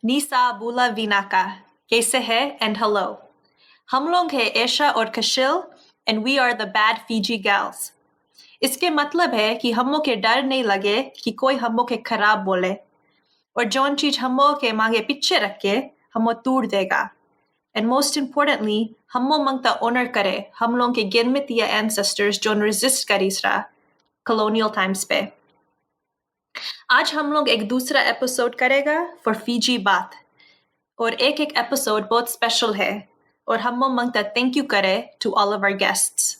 Nisa Bula Vinaka. Kaise hai and hello. हम लोग हैं एशा और कशिल and we are the Bad Fiji Gyals. इसके मतलब है कि हमों के डर नहीं लगे कि कोई हमों के खराब बोले और जौन चीज हमों के मांगे पीछे रख के हमों तोड़ देगा. And most importantly, हमों मंगता ऑनर करे हम लोग के गिरमितिया ancestors zone resist करीसरा colonial times पे. आज हम लोग एक दूसरा एपिसोड करेगा for Fiji Baat. और एक एपिसोड बहुत स्पेशल है और हम मंगता थैंक यू करे to all of our guests.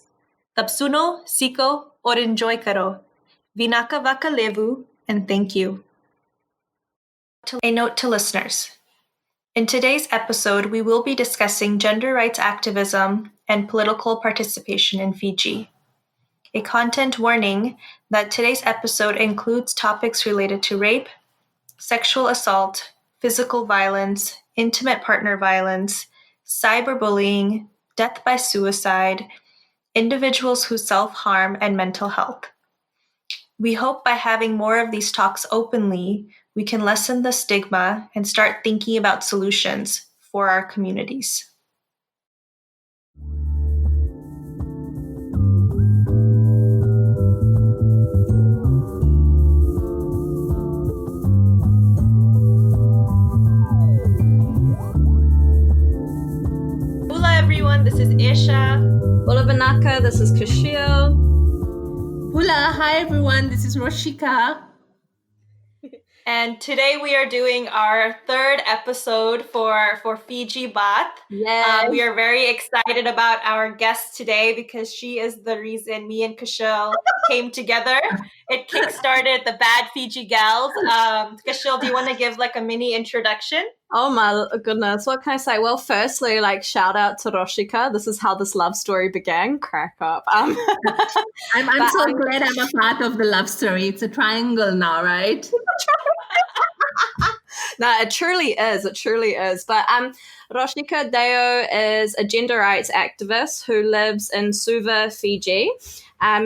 तब सुनो, सीखो और enjoy करो. Vinaka vaka levu and thank you. A note to listeners. In today's episode, we will be discussing gender rights activism and political participation in Fiji. A content warning that today's episode includes topics related to rape, sexual assault, physical violence, intimate partner violence, cyberbullying, death by suicide, individuals who self-harm, and mental health. We hope by having more of these talks openly, we can lessen the stigma and start thinking about solutions for our communities. Hola everyone, this is Isha. Hola Banaka, this is Kashil. Hola, hi everyone, this is Roshika. And today we are doing our third episode for Fiji Baat. Yes. We are very excited about our guest today because she is the reason me and Kashil came together. It kickstarted the Bad Fiji Gyals. Kashil, do you want to give like a mini introduction? Oh my goodness, what can I say? Well, firstly, like shout out to Roshika. This is how this love story began. Crack up. I'm so glad I'm a part of the love story. It's a triangle now, right? No, it truly is. It truly is. But Roshika Deo is a gender rights activist who lives in Suva, Fiji.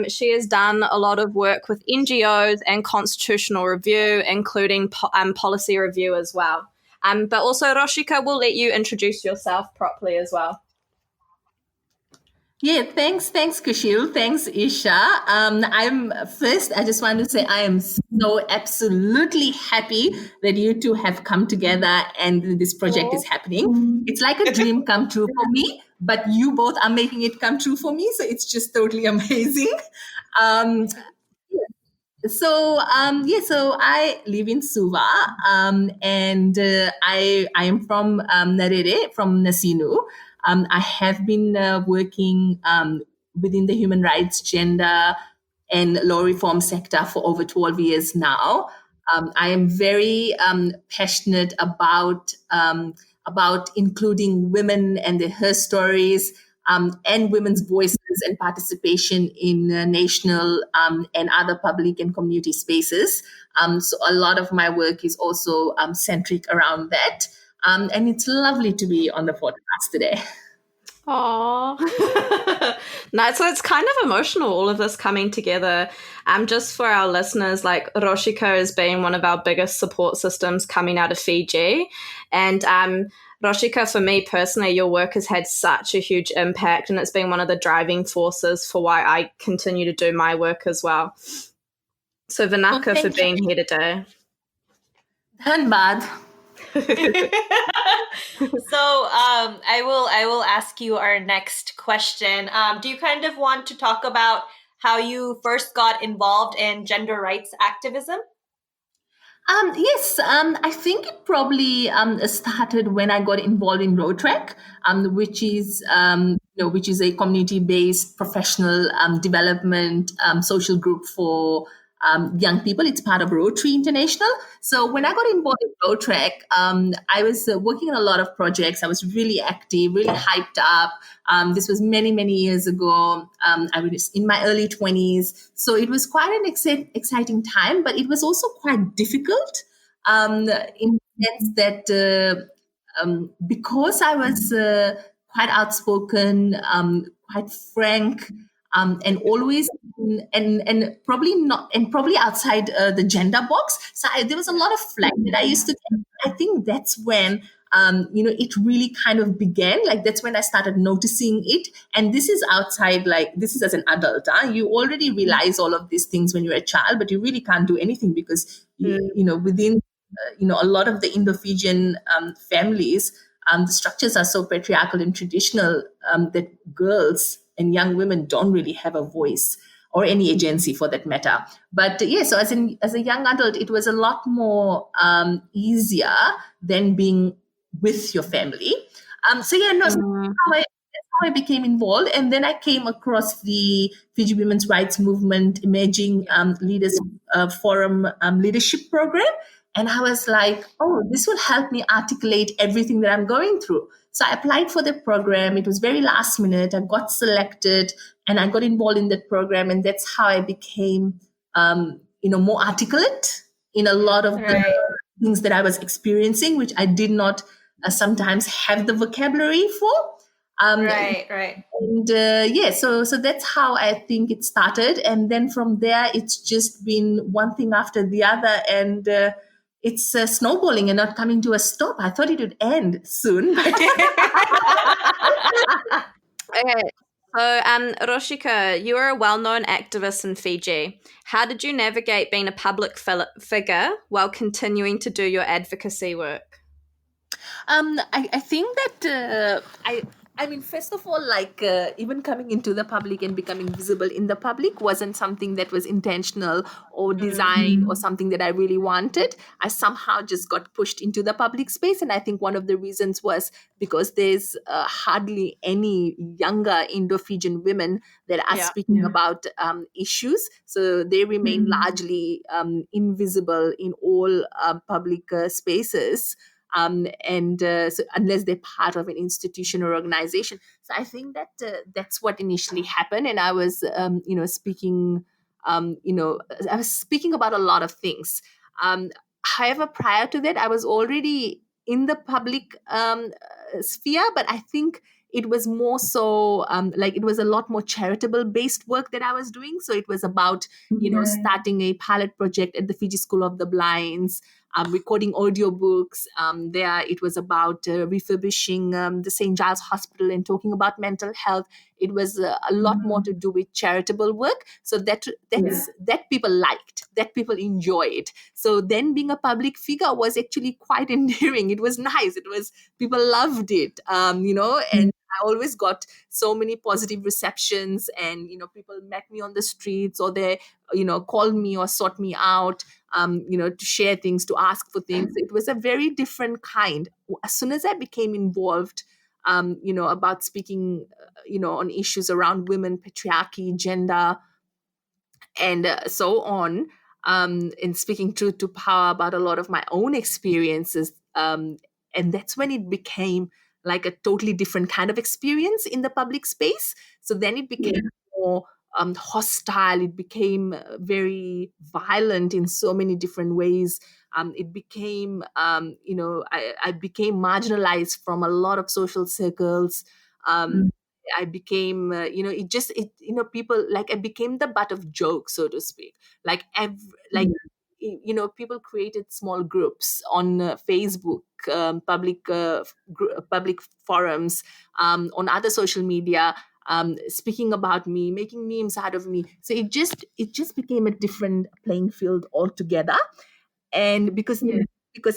She has done a lot of work with NGOs and constitutional review, including policy review as well. But also, Roshika, will let you introduce yourself properly as well. Yeah, thanks, Kushil. Thanks, Isha. I just want to say I am so absolutely happy that you two have come together and this project is happening. It's like a dream come true for me, but you both are making it come true for me. So it's just totally amazing. So I live in Suva, and I am from Narere, from Nasinu. I have been working within the human rights, gender, and law reform sector for over 12 years now. I am very passionate about including women and her stories. And women's voices and participation in national and other public and community spaces. So a lot of my work is also centric around that. And it's lovely to be on the podcast today. Aww. No, so it's kind of emotional, all of this coming together. Just for our listeners, like Roshika has been one of our biggest support systems coming out of Fiji. And Roshika, for me personally, your work has had such a huge impact, and it's been one of the driving forces for why I continue to do my work as well. So Vinaka for being here today. Dhanbad. So I will ask you our next question. Do you kind of want to talk about how you first got involved in gender rights activism? Yes, I think it probably started when I got involved in Roadtrack, which is a community-based professional development social group for young people. It's part of Rotary International. So when I got involved in Roadtrack, I was working on a lot of projects. I was really active, really hyped up. This was many, many years ago. I was in my early 20s. So it was quite an exciting time, but it was also quite difficult in the sense that because I was quite outspoken, quite frank, and always and probably not, and probably outside the gender box. So there was a lot of flack that I used to get. I think that's when it really kind of began. Like that's when I started noticing it. And this is outside, like this is as an adult. You already realize all of these things when you're a child, but you really can't do anything because within a lot of the Indo-Fijian families, the structures are so patriarchal and traditional that girls and young women don't really have a voice or any agency for that matter. But yeah, so as a young adult, it was a lot more easier than being with your family. So yeah, no, so that's how I became involved. And then I came across the Fiji Women's Rights Movement Emerging Leaders Forum Leadership Program. And I was like, oh, this will help me articulate everything that I'm going through. So I applied for the program. It was very last minute. I got selected and I got involved in that program. And that's how I became, more articulate in a lot of the things that I was experiencing, which I did not sometimes have the vocabulary for. Right. And so that's how I think it started. And then from there, it's just been one thing after the other. And it's snowballing and not coming to a stop. I thought it would end soon. Okay. So, Roshika, you are a well-known activist in Fiji. How did you navigate being a public figure while continuing to do your advocacy work? I think that I mean, first of all, like even coming into the public and becoming visible in the public wasn't something that was intentional or designed or something that I really wanted. I somehow just got pushed into the public space. And I think one of the reasons was because there's hardly any younger Indo-Fijian women that are speaking about issues. So they remain largely invisible in all public spaces. So unless they're part of an institution or organization. So I think that that's what initially happened. And I was, speaking, I was speaking about a lot of things. However, prior to that, I was already in the public sphere, but I think it was more so like it was a lot more charitable based work that I was doing. So it was about, starting a pilot project at the Fiji School of the Blinds, recording audiobooks. There, it was about refurbishing the St. Giles Hospital and talking about mental health. It was a lot more to do with charitable work. So that people liked, that people enjoyed. So then being a public figure was actually quite endearing. It was nice. It was, people loved it, and I always got so many positive receptions, and people met me on the streets, or they called me or sought me out, to share things, to ask for things. It was a very different kind. As soon as I became involved, about speaking, on issues around women, patriarchy, gender, and so on, and speaking truth to power about a lot of my own experiences. And that's when it became like a totally different kind of experience in the public space. So then it became more hostile. It became very violent in so many different ways. It became, I became marginalized from a lot of social circles. I became, people, like I became the butt of jokes, so to speak. Like, people created small groups on Facebook, public forums, on other social media, speaking about me, making memes out of me. So it just became a different playing field altogether. And because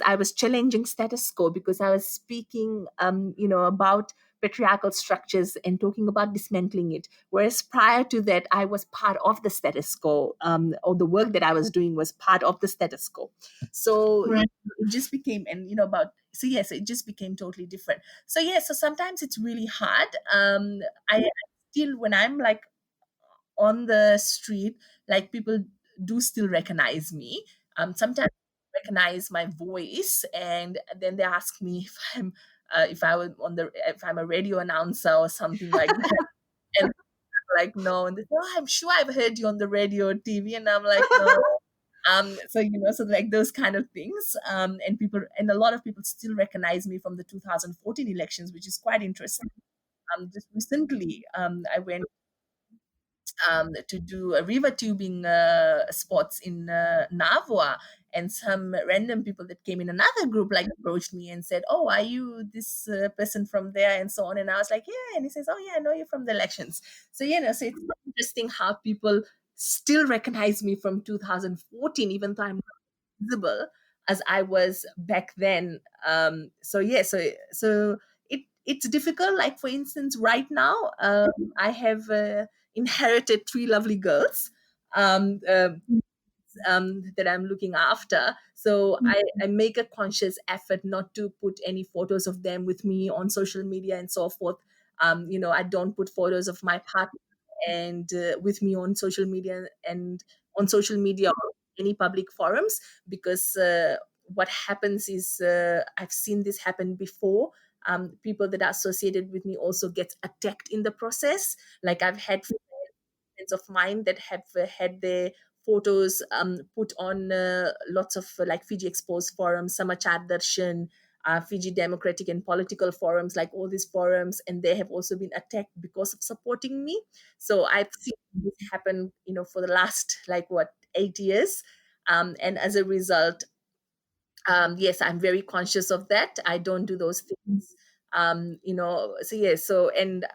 I was challenging status quo, because I was speaking about patriarchal structures and talking about dismantling it, whereas prior to that I was part of the status quo, or the work that I was doing was part of the status quo. So it just became, and about, so yes, it just became totally different. So so sometimes it's really hard. I still, when I'm like on the street, like people do still recognize me. Sometimes recognize my voice, and then they ask me if I'm if I'm a radio announcer or something like that. And I'm like, no. And they say, oh, I'm sure I've heard you on the radio or TV. And I'm like, no. So like those kind of things. And a lot of people still recognize me from the 2014 elections, which is quite interesting. Just recently, I went to do a river tubing spots in Navua, and some random people that came in another group like approached me and said, "Oh, are you this person from there?" and so on. And I was like, "Yeah." And he says, "Oh, yeah, I know you from the elections." So so it's interesting how people still recognize me from 2014, even though I'm not visible as I was back then. So it's difficult. Like for instance, right now, I have inherited three lovely girls. Um, uh, that I'm looking after. So I make a conscious effort not to put any photos of them with me on social media and so forth. I don't put photos of my partner and with me on social media and on social media or any public forums, because what happens is I've seen this happen before. People that are associated with me also get attacked in the process. Like I've had friends of mine that have had their photos put on lots of like Fiji Exposed forums, Samachar Darshan, Fiji Democratic and Political forums, like all these forums, and they have also been attacked because of supporting me. So I've seen this happen, for the last like what 8 years, and as a result, yes, I'm very conscious of that. I don't do those things. So yes, so and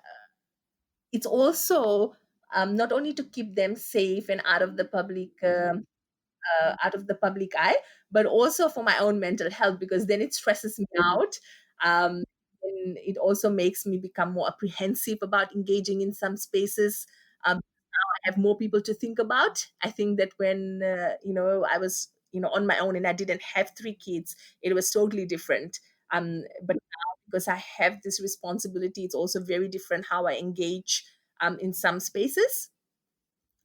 it's also not only to keep them safe and out of the public eye, but also for my own mental health, because then it stresses me out. And it also makes me become more apprehensive about engaging in some spaces. Now I have more people to think about. I think that when I was on my own and I didn't have three kids, it was totally different. But now, because I have this responsibility, it's also very different how I engage in some spaces.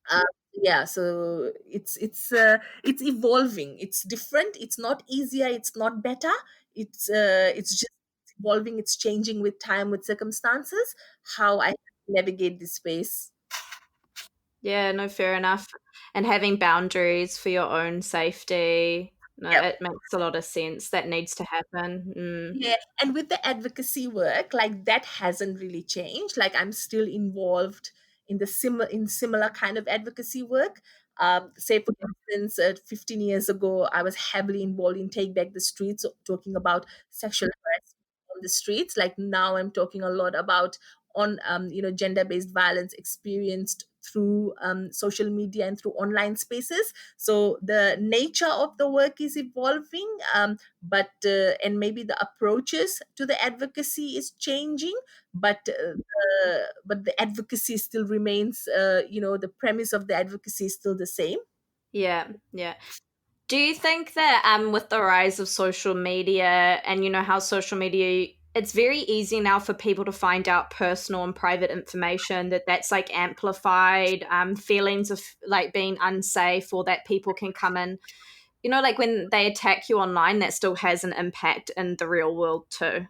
uh, yeah, so it's evolving, it's different, it's not easier, it's not better, it's just evolving, it's changing with time, with circumstances, how I navigate this space. Yeah, no, fair enough. And having boundaries for your own safety. No, Yep. it makes a lot of sense. That needs to happen. Yeah, and with the advocacy work, like that hasn't really changed. Like I'm still involved in similar kind of advocacy work. Say for instance, 15 years ago, I was heavily involved in Take Back the Streets, talking about sexual harassment on the streets. Like now, I'm talking a lot about gender-based violence experienced through social media and through online spaces. So the nature of the work is evolving. And maybe the approaches to the advocacy is changing, but the advocacy still remains, the premise of the advocacy is still the same. Yeah, yeah. Do you think that with the rise of social media and how social media, it's very easy now for people to find out personal and private information, that's like amplified feelings of like being unsafe, or that people can come in, like when they attack you online, that still has an impact in the real world too.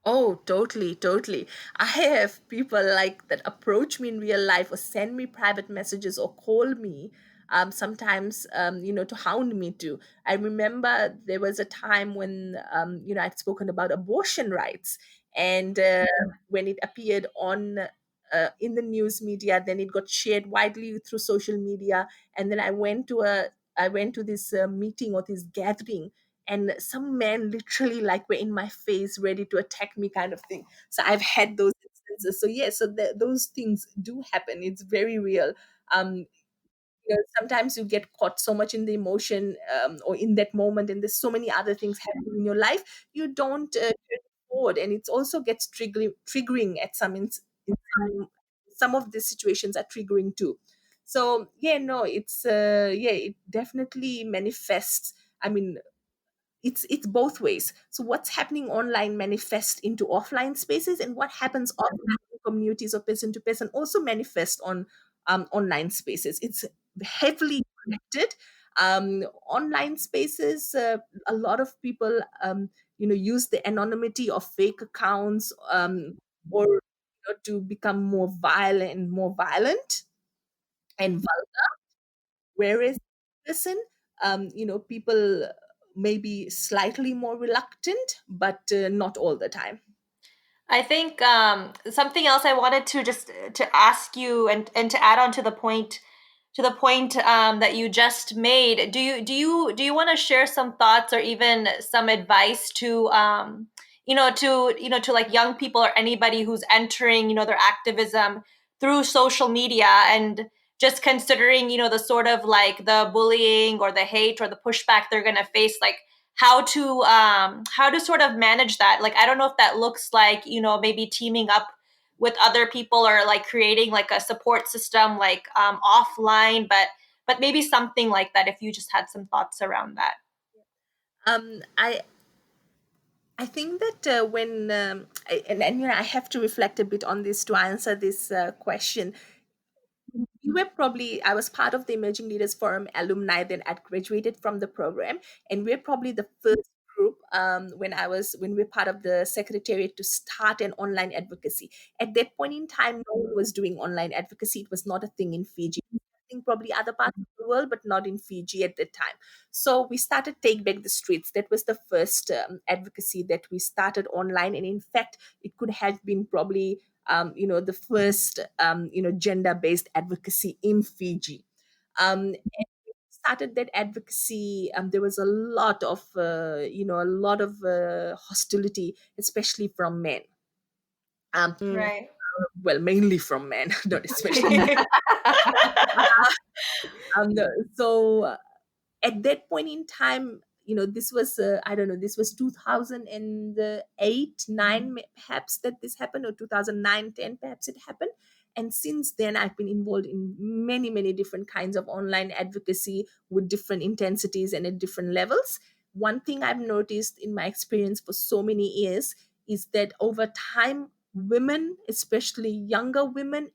Oh, totally, totally. I have people like that approach me in real life or send me private messages or call me, sometimes, to hound me too. I remember there was a time when, I'd spoken about abortion rights, and when it appeared on in the news media, then it got shared widely through social media, and then I went to this meeting or this gathering, and some men literally like were in my face ready to attack me, kind of thing. So I've had those instances. So yeah, so those things do happen, it's very real. Sometimes you get caught so much in the emotion, or in that moment, and there's so many other things happening in your life, you don't carry it forward, and it also gets triggering at in some of the situations are triggering too. So yeah, no, it definitely manifests. I mean, it's both ways. So what's happening online manifests into offline spaces, and what happens offline in communities or person to person also manifest on online spaces. It's heavily connected. Online spaces, a lot of people use the anonymity of fake accounts, or to become more violent and whereas person, people may be slightly more reluctant, but not all the time. I think something else I wanted to just to ask you and to add on to the point that you just made. Do you want to share some thoughts or even some advice to to like young people or anybody who's entering their activism through social media and just considering the sort of like the bullying or the hate or the pushback they're going to face, like how to sort of manage that. Like I don't know if that looks like maybe teaming up with other people or like creating like a support system like offline, but maybe something like that, if you just had some thoughts around that. I think that when and I have to reflect a bit on this to answer this question. We were probably I was part of the Emerging Leaders Forum alumni then I graduated from the program, and we're probably the first group when we were part of the secretariat to start an online advocacy. At that point in time, no one was doing online advocacy. It was not a thing in Fiji. I think probably other parts of the world, but not in Fiji at that time. So we started Take Back the Streets. That was the first advocacy that we started online, and in fact, it could have been probably the first gender-based advocacy in Fiji. And we started that advocacy. There was a lot of hostility, especially from men. Mm. Right. Well, mainly from men, not especially. No, so at that point in time, this was I don't know, this was 2008 9 perhaps that this happened, or 2009 10 perhaps it happened. And since then I've been involved in many many different kinds of online advocacy with different intensities and at different levels. One thing I've noticed in my experience for so many years is that over time, women, especially younger women,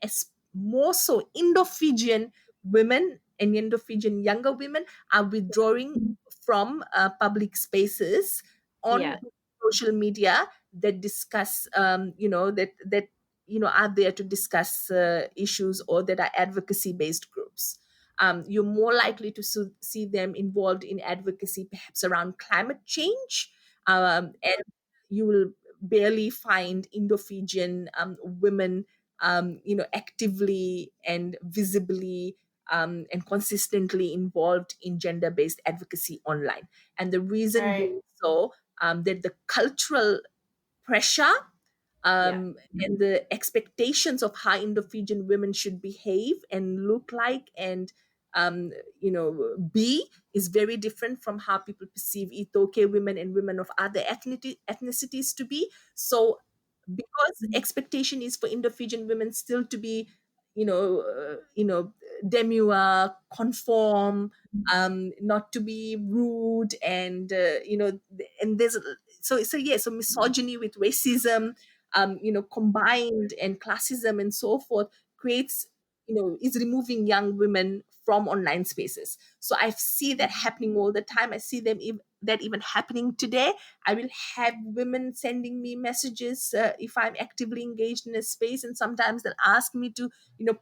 more so Indo-Fijian women and Indo-Fijian younger women, are withdrawing from public spaces on Yeah. social media that discuss, are there to discuss issues, or that are advocacy-based groups. You're more likely to see them involved in advocacy, perhaps around climate change, and you will barely find Indo-Fijian women, actively and visibly and consistently involved in gender-based advocacy online. And the reason Right. being so, that the cultural pressure Yeah. and the expectations of how Indo-Fijian women should behave and look like and be is very different from how people perceive Itoke women and women of other ethnicities to be. So because expectation is for Indo-Fijian women still to be, demure, conform, not to be rude, and and there's so misogyny with racism, combined, and classism and so forth creates, is removing young women from online spaces. So I see that happening all the time. I see that even happening today. I will have women sending me messages if I'm actively engaged in a space, and sometimes they'll ask me to,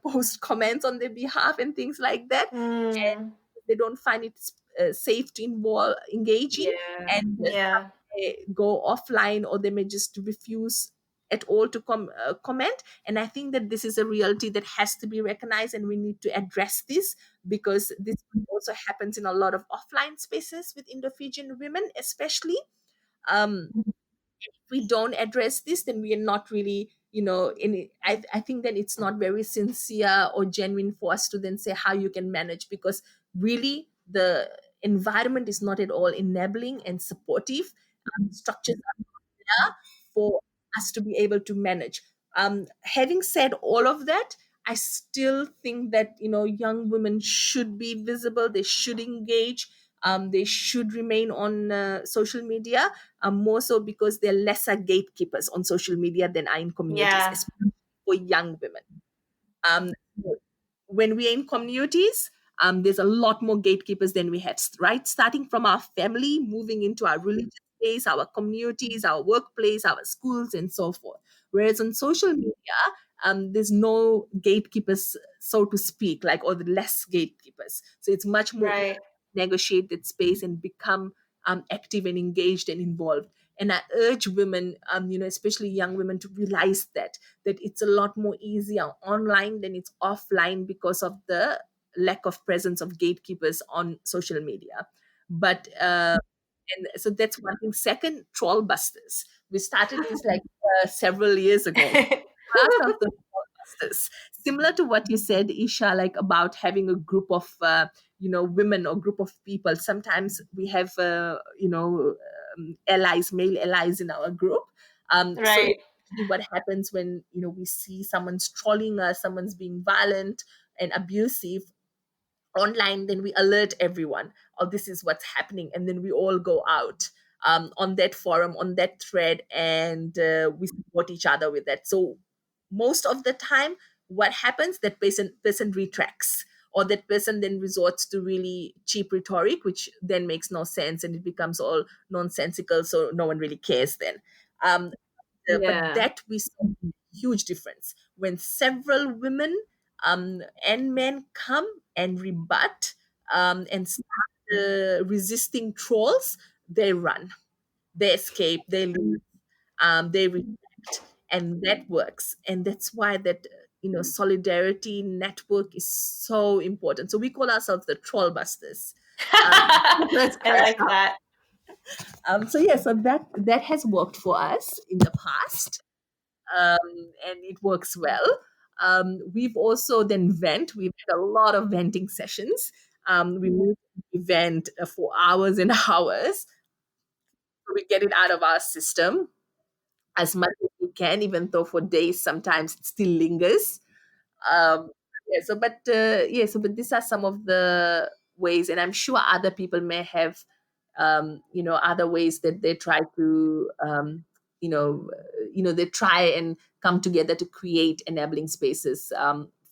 post comments on their behalf and things like that. Mm, They don't find it safe to engage in, Yeah. and yeah. they go offline, or they may just refuse at all to comment. And I think that this is a reality that has to be recognized, and we need to address this, because this also happens in a lot of offline spaces with Indo-Fijian women especially. um, if we don't address this, then we are not really, I think that it's not very sincere or genuine for us to then say how you can manage, because really the environment is not at all enabling and supportive. Structures are there for us to be able to manage. Having said all of that, I still think that, young women should be visible. They should engage. They should remain on social media, more so because they're lesser gatekeepers on social media than are in communities, Yeah. especially for young women. Um, when we're in communities, there's a lot more gatekeepers than we have, right? Starting from our family, moving into our religious space, our communities, our workplace, our schools, and so forth. Whereas on social media, there's no gatekeepers, so to speak, like, or the less gatekeepers. So it's much more Right. negotiate that space and become active and engaged and involved. And I urge women, especially young women, to realize that it's a lot more easier online than it's offline because of the lack of presence of gatekeepers on social media. But and so that's one thing. Second, troll busters. We started this like several years ago. Class of the Forecasters. Similar to what you said, Isha, like about having a group of women or group of people. Sometimes we have allies, male allies in our group. So Right. what happens when we see someone's trolling us, someone's being violent and abusive online, then we alert everyone, oh, this is what's happening, and then we all go out on that forum, on that thread, and we support each other with that. So most of the time, what happens, that person retracts, or that person then resorts to really cheap rhetoric, which then makes no sense, and it becomes all nonsensical, so no one really cares then. um, but Yeah. that we saw a huge difference when several women and men come and rebut and start resisting trolls. They run, they escape, they leave, they react, and that works. And that's why that solidarity network is so important. So we call ourselves the troll busters. Let's I crack like up. that. So yeah, so that has worked for us in the past, and it works well. We've also then we've had a lot of venting sessions. We move the event for hours and hours, so we get it out of our system as much as we can, even though for days sometimes it still lingers. um but these are some of the ways, and I'm sure other people may have other ways that they try to they try and come together to create enabling spaces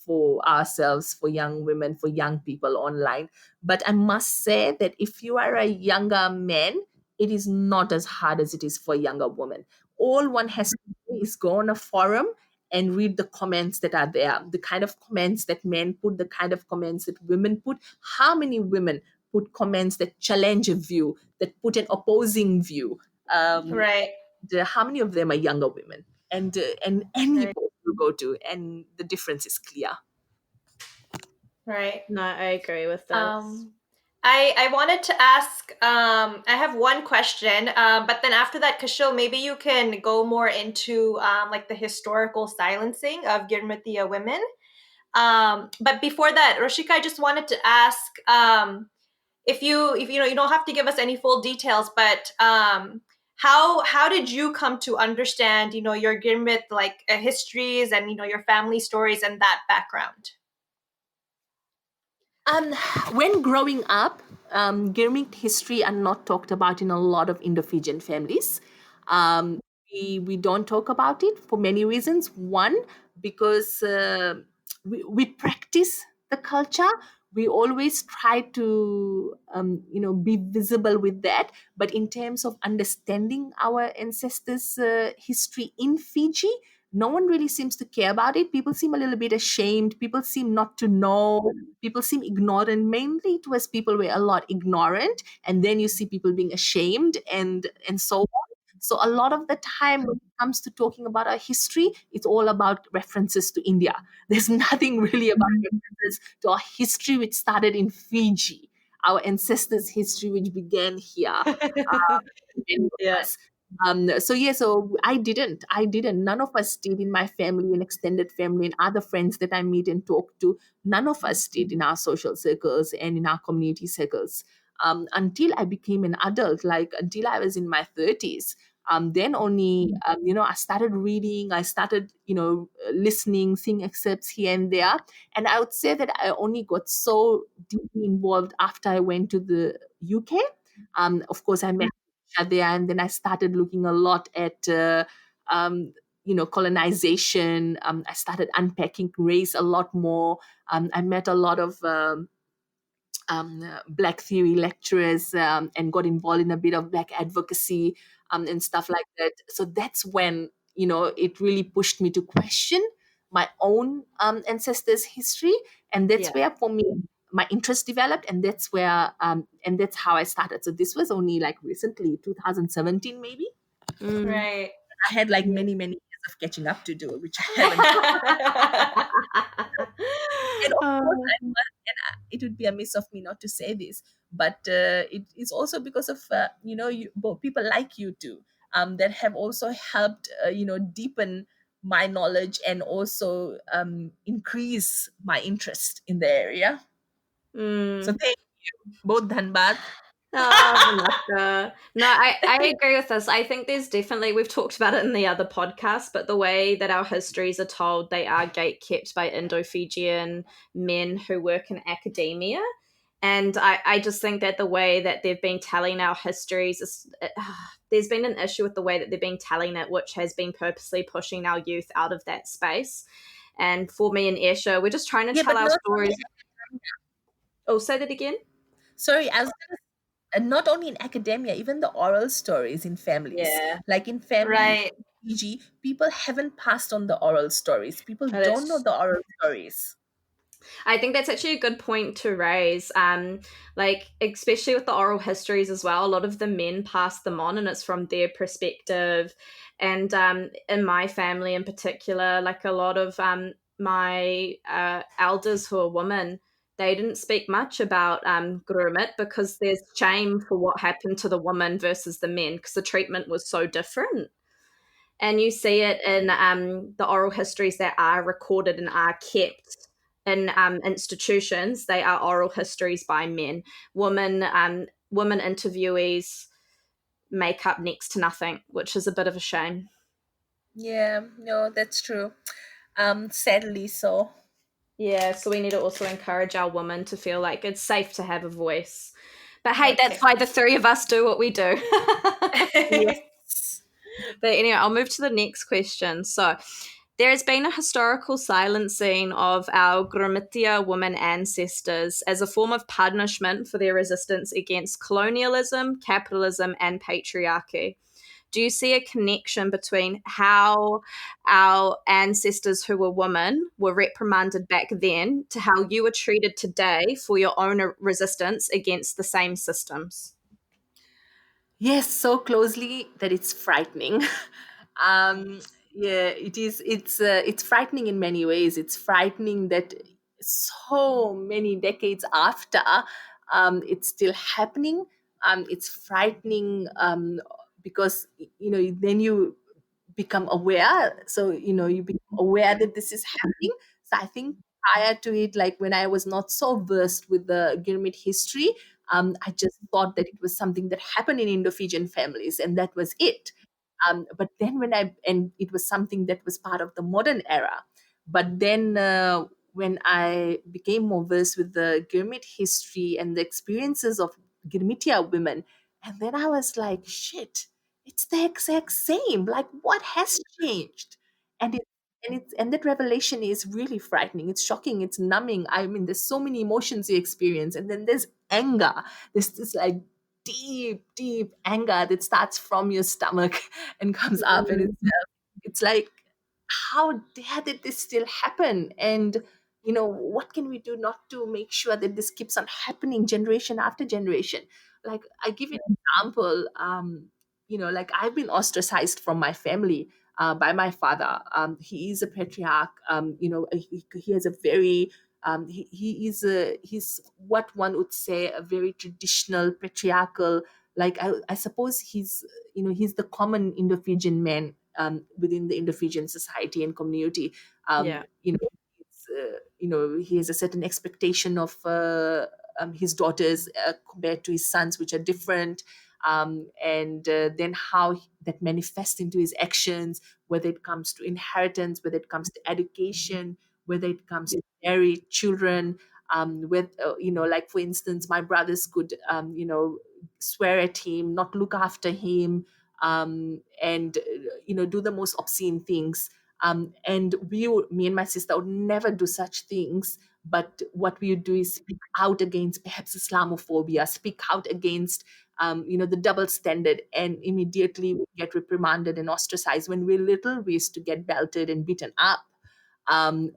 for ourselves, for young women, for young people online. But I must say that if you are a younger man, it is not as hard as it is for a younger woman. All one has to do is go on a forum and read the comments that are there, the kind of comments that men put, the kind of comments that women put. How many women put comments that challenge a view, that put an opposing view? Right. How many of them are younger women? And any Right. post you go to, and the difference is clear. Right. No, I agree with this. I wanted to ask. I have one question, but then after that, Kashil, maybe you can go more into like the historical silencing of Girmitya women. But before that, Roshika, I just wanted to ask if you don't have to give us any full details, but how did you come to understand your Girmit like histories and your family stories and that background? Um, when growing up, Girmit history are not talked about in a lot of Indo-Fijian families. Um, we don't talk about it for many reasons. One, because we practice the culture. We always try to be visible with that. But in terms of understanding our ancestors' history in Fiji, no one really seems to care about it. People seem a little bit ashamed. People seem not to know. People seem ignorant. Mainly it was people were a lot ignorant, and then you see people being ashamed and so on. So a lot of the time when it comes to talking about our history, it's all about references to India. There's nothing really about references to our history, which started in Fiji, our ancestors' history, which began here. Many of Yeah. us. So I didn't. None of us did in my family and extended family and other friends that I meet and talk to. None of us did in our social circles and in our community circles. Until I became an adult, like until I was in my 30s. Then only, I started reading, I started, listening, seeing excerpts here and there. And I would say that I only got so deeply involved after I went to the UK. Of course, I met there, and then I started looking a lot at um, colonization. I started unpacking race a lot more. I met a lot of black theory lecturers, and got involved in a bit of black advocacy, and stuff like that. So that's when it really pushed me to question my own ancestors' history, and that's Yeah. where for me my interest developed, and that's where and that's how I started. So this was only like recently, 2017 maybe. Right. I had like many years of catching up to do, which I haven't. And of course, Oh. it would be a miss of me not to say this, but it is also because of people like you two, that have also helped deepen my knowledge and also increase my interest in the area. So Mm. thank you both, Dhanbad. Oh, Vanessa. No, I agree with this. I think there's definitely, we've talked about it in the other podcast, but the way that our histories are told, they are gate kept by Indo-Fijian men who work in academia. And I just think that the way that they've been telling our histories, there's been an issue with the way that they've been telling it, which has been purposely pushing our youth out of that space. And for me and Esha, we're just trying to Yeah, tell but our not stories. only, Oh, say that again? sorry, I was and not only in academia, even the oral stories in families. Yeah. Like in families Right. in Fiji, people haven't passed on the oral stories. People Oh, don't know that's the oral stories. I think that's actually a good point to raise. Like especially with the oral histories as well, a lot of the men pass them on, and it's from their perspective. And in my family, in particular, like a lot of my elders who are women, they didn't speak much about Girmit because there's shame for what happened to the woman versus the men because the treatment was so different. And you see it in the oral histories that are recorded and are kept in institutions. They are oral histories by men. Women interviewees make up next to nothing, which is a bit of a shame. Yeah, no, that's true. Sadly so. Yeah, so we need to also encourage our women to feel like it's safe to have a voice. But hey, that's Okay. why the three of us do what we do. Yes. But anyway, I'll move to the next question. So, there has been a historical silencing of our Girmitya women ancestors as a form of punishment for their resistance against colonialism, capitalism, and patriarchy. Do you see a connection between how our ancestors who were women were reprimanded back then to how you are treated today for your own resistance against the same systems? Yes, so closely that it's frightening. um, yeah, it is. It's frightening in many ways. It's frightening that so many decades after, it's still happening. It's frightening because then you become aware. So you become aware that this is happening. So I think prior to it, like when I was not so versed with the Girmit history, I just thought that it was something that happened in Indo-Fijian families, and that was it. But then and it was something that was part of the modern era. But then when I became more versed with the Girmit history and the experiences of Girmitya women, and then I was like, shit, it's the exact same. Like, what has changed? And and that revelation is really frightening. It's shocking. It's numbing. I mean, there's so many emotions you experience, and then there's anger. There's this like deep anger that starts from your stomach and comes up, and it's like, how did this still happen? And what can we do not to make sure that this keeps on happening generation after generation? Like, I give you an example. Like, I've been ostracized from my family by my father. He is a patriarch. He has a very he's what one would say a very traditional patriarchal, like, I suppose he's the common Indo-Fijian man within the Indo-Fijian society and community. Yeah. He has a certain expectation of his daughters compared to his sons, which are different. And then how that manifests into his actions, whether it comes to inheritance, whether it comes to education, whether it comes to married children. With like, for instance, my brothers could swear at him, not look after him, and do the most obscene things. And me and my sister would never do such things. But what we would do is speak out against perhaps Islamophobia, speak out against the double standard, and immediately we get reprimanded and ostracized. When we're little, we used to get belted and beaten up.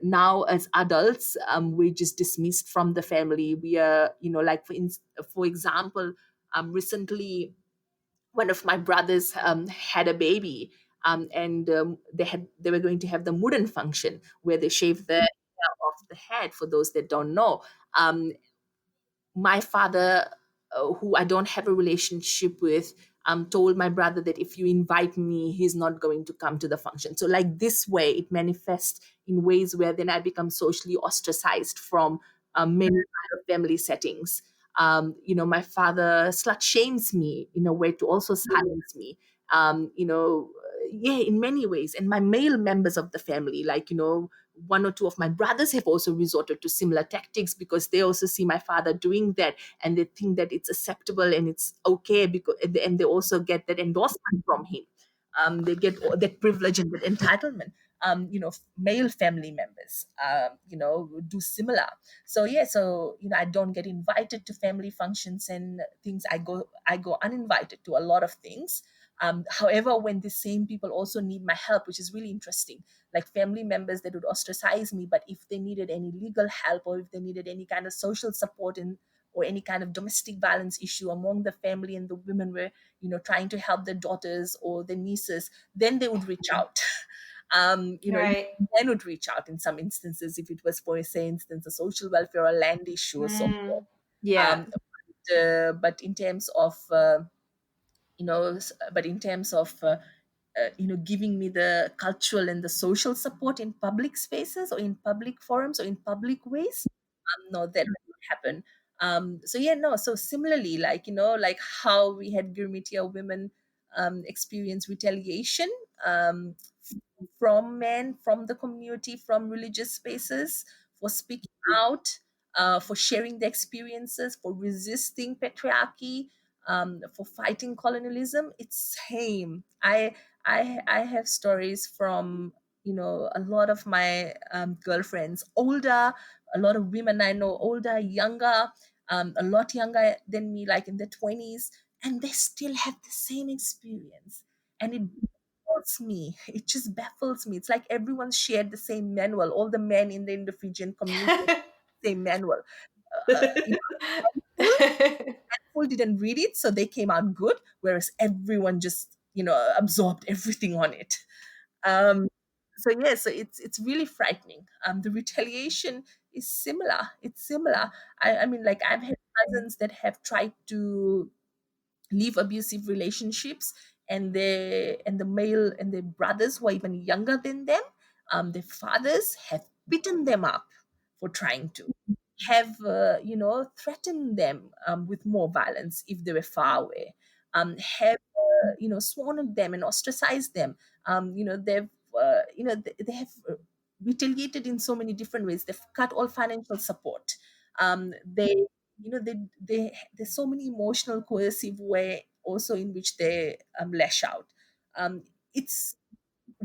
Now as adults, we're just dismissed from the family. We are, like, for example, recently one of my brothers had a baby, and they were going to have the Mudan function where they shave the hair off the head. For those that don't know, um, my father, who I don't have a relationship with, told my brother that if you invite me, he's not going to come to the function. So, like this way, it manifests in ways where then I become socially ostracized from many kind of family settings. My father slut shames me in a way to also silence me. Yeah, in many ways. And my male members of the family, like, one or two of my brothers have also resorted to similar tactics because they also see my father doing that, and they think that it's acceptable and it's okay, because and they also get that endorsement from him. They get that privilege and that entitlement. Male family members, do similar. So yeah, so I don't get invited to family functions and things. I go uninvited to a lot of things. However, when the same people also need my help, which is really interesting, like family members that would ostracize me, but if they needed any legal help or if they needed any kind of social support or any kind of domestic violence issue among the family, and the women were trying to help their daughters or their nieces, then they would reach out. Right. Men would reach out in some instances if it was, for say instance, a social welfare or land issue or so forth. Yeah. But in terms of giving me the cultural and the social support in public spaces or in public forums or in public ways, no, that didn't happen. So yeah, no. So similarly, like how we had Girmitya women experience retaliation um, from men, from the community, from religious spaces, for speaking out, for sharing their experiences, for resisting patriarchy, for fighting colonialism. It's same. I have stories from a lot of my girlfriends, older, a lot of women I know, older, younger, a lot younger than me, like in their 20s, and they still have the same experience. And it baffles me. It just baffles me. It's like everyone shared the same manual. All the men in the Indo-Fijian community had the same manual. Handful, handful didn't read it, so they came out good, whereas everyone just absorbed everything on it. Um, so yeah, so it's really frightening. The retaliation is similar. It's similar. I mean, like, I've had cousins that have tried to leave abusive relationships, and the male and their brothers who are even younger than them, their fathers have beaten them up for trying to, have threatened them with more violence if they were far away, have sworn at them and ostracized them. They have retaliated in so many different ways. They've cut all financial support. They there's so many emotional coercive way also in which they lash out. It's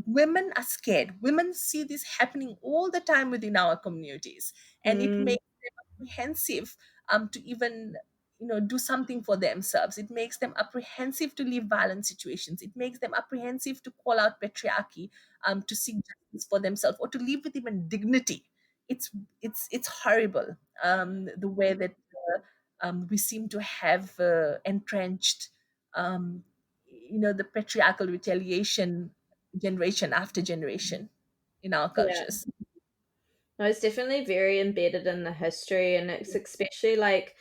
Women are scared. Women see this happening all the time within our communities, and it Mm, makes them apprehensive to even do something for themselves. It makes them apprehensive to leave violent situations. It makes them apprehensive to call out patriarchy, to seek justice for themselves, or to live with even dignity. It's horrible, the way that we seem to have entrenched the patriarchal retaliation generation after generation in our yeah. cultures. No, it's definitely very embedded in the history, and it's especially like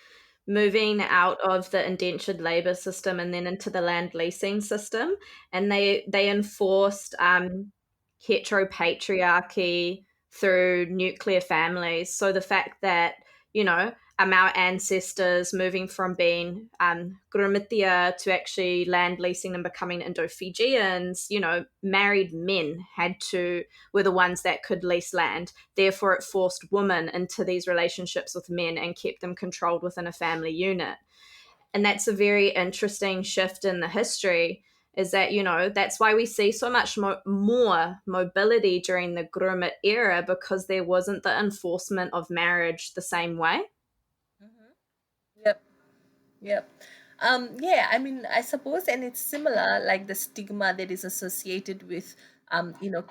moving out of the indentured labor system and then into the land leasing system, and they enforced heteropatriarchy through nuclear families. So the fact that our ancestors moving from being Girmitya to actually land leasing and becoming Indo-Fijians, married men were the ones that could lease land. Therefore, it forced women into these relationships with men and kept them controlled within a family unit. And that's a very interesting shift in the history, is that, that's why we see so much more mobility during the Girmit era, because there wasn't the enforcement of marriage the same way. Mhm. Yep, yep. Yeah, I mean, I suppose, and it's similar, like the stigma that is associated with,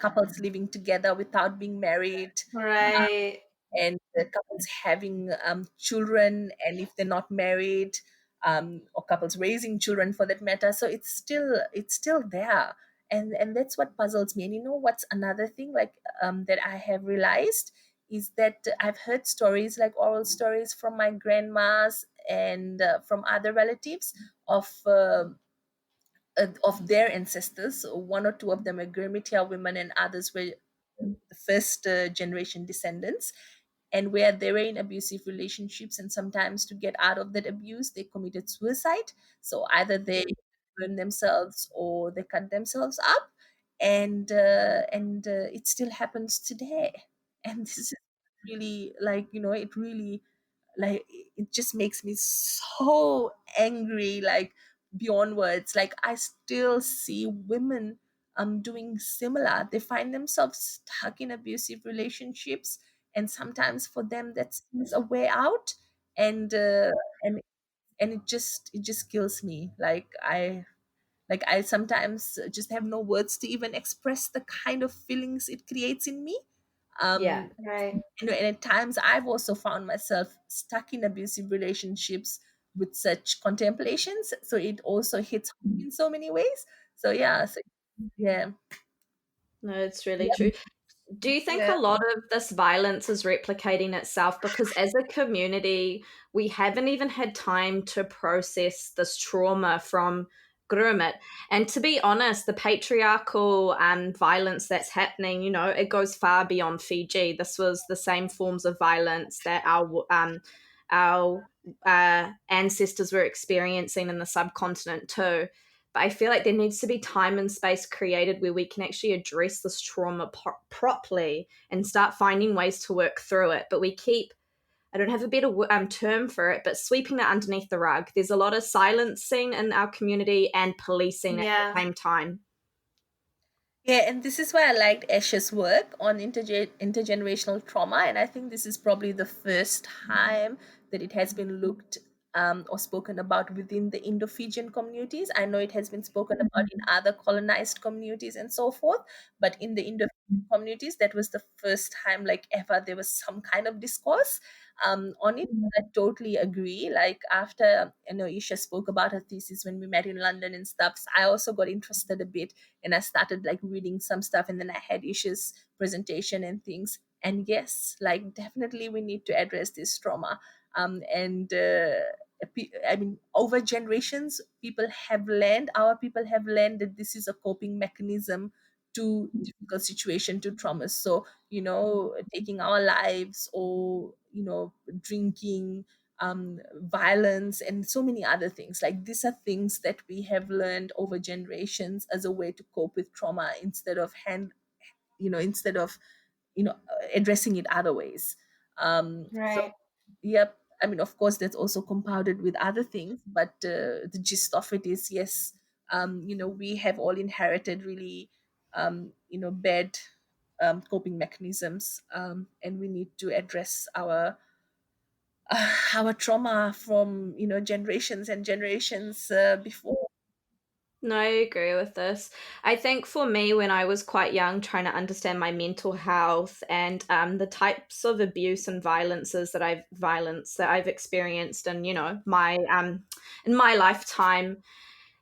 couples living together without being married, Right. and the couples having children, and if they're not married, or couples raising children for that matter. So it's still there, and that's what puzzles me. And you know what's another thing, like, that I have realized is that I've heard stories, like oral stories from my grandmas and from other relatives of their ancestors. One or two of them are Girmitya women, and others were the first generation descendants, and where they were in abusive relationships, and sometimes to get out of that abuse, they committed suicide. So either they burn themselves or they cut themselves up, and it still happens today. And this is really, like, it really, like, it just makes me so angry, like, beyond words. Like, I still see women doing similar. They find themselves stuck in abusive relationships, and sometimes for them that seems a way out. And uh, and and it just kills me. Like, I sometimes just have no words to even express the kind of feelings it creates in me. Yeah, um right. and at times I've also found myself stuck in abusive relationships with such contemplations, so it also hits home in so many ways. So yeah. No, it's really Yeah. true. Do you think a Yeah. lot of this violence is replicating itself because as a community, we haven't even had time to process this trauma from Girmit? And to be honest, the patriarchal violence that's happening, it goes far beyond Fiji. This was the same forms of violence that our ancestors were experiencing in the subcontinent too. But I feel like there needs to be time and space created where we can actually address this trauma properly and start finding ways to work through it. But we keep, I don't have a better term for it, but sweeping that underneath the rug. There's a lot of silencing in our community and policing at the Yeah. same time. Yeah, and this is why I liked Ash's work on intergenerational trauma. And I think this is probably the first time that it has been looked or spoken about within the Indo-Fijian communities. I know it has been spoken about in other colonized communities and so forth, but in the Indo-Fijian communities, that was the first time, like, ever there was some kind of discourse on it. I totally agree. Like, after, Isha spoke about her thesis when we met in London and stuff, I also got interested a bit, and I started, like, reading some stuff, and then I had Isha's presentation and things. And yes, like, definitely we need to address this trauma. And I mean, over generations, our people have learned that this is a coping mechanism to difficult situation, to traumas. So, taking our lives, or, drinking, violence, and so many other things. Like, these are things that we have learned over generations as a way to cope with trauma, instead of addressing it other ways. So, Right. yep. I mean, of course, that's also compounded with other things, but the gist of it is, yes, we have all inherited really, bad coping mechanisms, and we need to address our trauma from, generations and generations before. No, I agree with this. I think for me, when I was quite young, trying to understand my mental health and the types of abuse and violence that I've experienced, and my in my lifetime,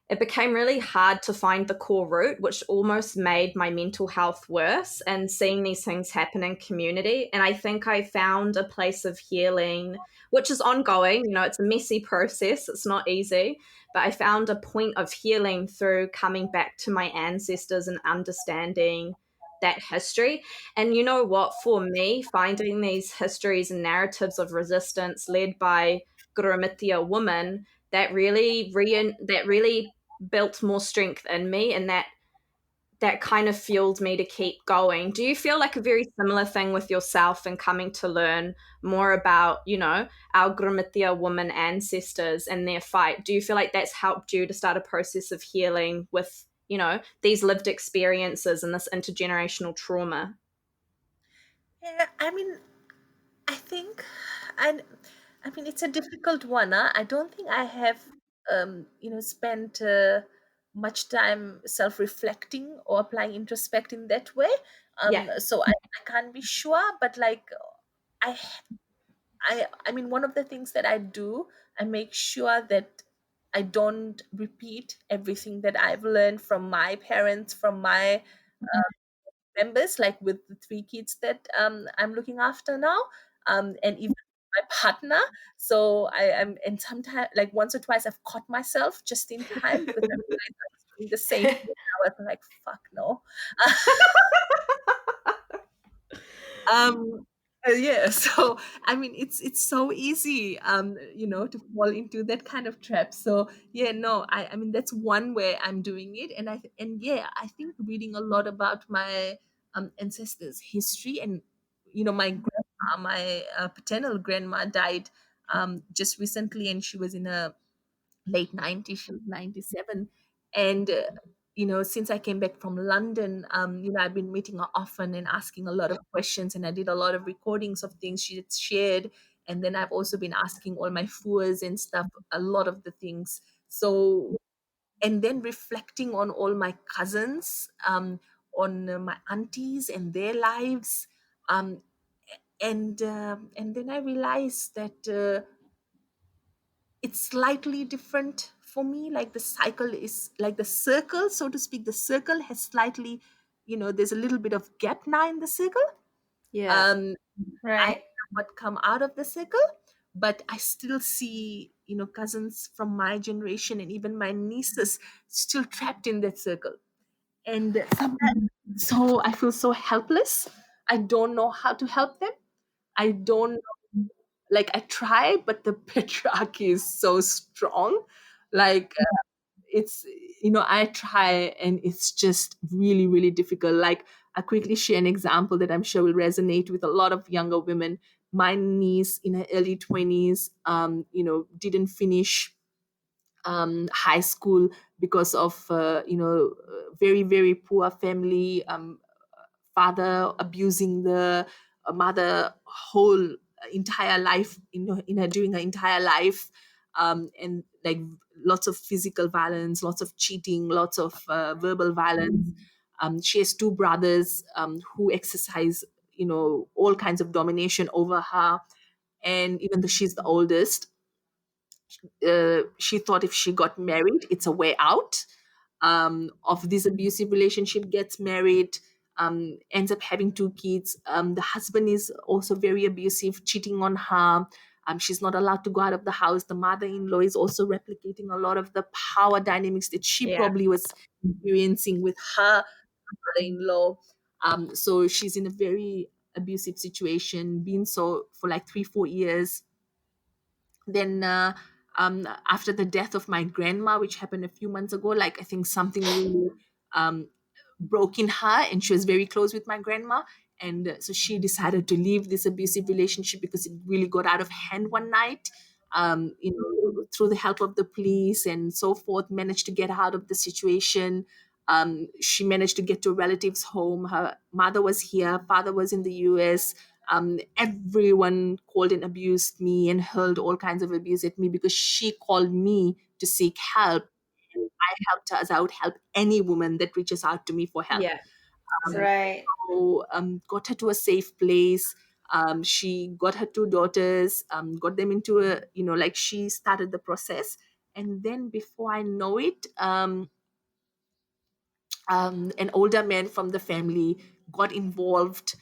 it became really hard to find the core root, which almost made my mental health worse. And seeing these things happen in community, and I think I found a place of healing, which is ongoing. It's a messy process; it's not easy, but I found a point of healing through coming back to my ancestors and understanding that history. And you know what? For me, finding these histories and narratives of resistance led by Girmitya women that really built more strength in me, and that kind of fueled me to keep going. Do you feel like a very similar thing with yourself and coming to learn more about, our Girmitya woman ancestors and their fight? Do you feel like that's helped you to start a process of healing with, these lived experiences and this intergenerational trauma? Yeah, I mean, I think, and I mean, it's a difficult one. Huh? I don't think I have, spent much time self-reflecting or applying introspect in that way. Yeah. So I can't be sure, but, like, I, I mean, one of the things that I do, I make sure that I don't repeat everything that I've learned from my parents, from my members, like with the three kids that I'm looking after now, and even my partner. So I am, and sometimes, like once or twice, I've caught myself just in time because I realized I was doing the same thing. I was like, "Fuck no." um yeah, so I mean, it's so easy, to fall into that kind of trap. So yeah, no, I mean, that's one way I'm doing it. And yeah, I think reading a lot about my ancestors history, and my grandma, my paternal grandma died just recently, and she was in a late 90s, she was 97. And since I came back from London, I've been meeting her often and asking a lot of questions, and I did a lot of recordings of things she had shared. And then I've also been asking all my fuas and stuff a lot of the things. So, and then reflecting on all my cousins, on my aunties and their lives. Um, and um and then I realized that it's slightly different for me. Like the cycle is like the circle, so to speak. The circle has slightly, there's a little bit of gap now in the circle. Yeah. um I Right. what come out of the circle, but I still see, cousins from my generation and even my nieces still trapped in that circle. And sometimes, so I feel so helpless. I don't know how to help them. I don't, like, I try, but the patriarchy is so strong. Like, it's, I try, and it's just really, really difficult. Like, I quickly share an example that I'm sure will resonate with a lot of younger women. My niece in her early 20s, didn't finish high school because of very, very poor family, father abusing the mother whole entire life, in her during her entire life. And like lots of physical violence, lots of cheating, lots of verbal violence. She has two brothers who exercise, all kinds of domination over her. And even though she's the oldest, she thought if she got married, it's a way out of this abusive relationship. Gets married, ends up having two kids. The husband is also very abusive, cheating on her. She's not allowed to go out of the house. The mother-in-law is also replicating a lot of the power dynamics that she Yeah. probably was experiencing with her mother-in-law. So she's in a very abusive situation, been so for like 3-4 years. Then after the death of my grandma, which happened a few months ago, like I think something really um, broke in her, and she was very close with my grandma. And so she decided to leave this abusive relationship because it really got out of hand one night. Through the help of the police and so forth, managed to get out of the situation. She managed to get to a relative's home. Her mother was here, father was in the US. Everyone called and abused me and hurled all kinds of abuse at me because she called me to seek help. And I helped her as I would help any woman that reaches out to me for help. Yeah. Right. So got her to a safe place. She got her two daughters, got them into a, like she started the process. And then before I know it, an older man from the family got involved,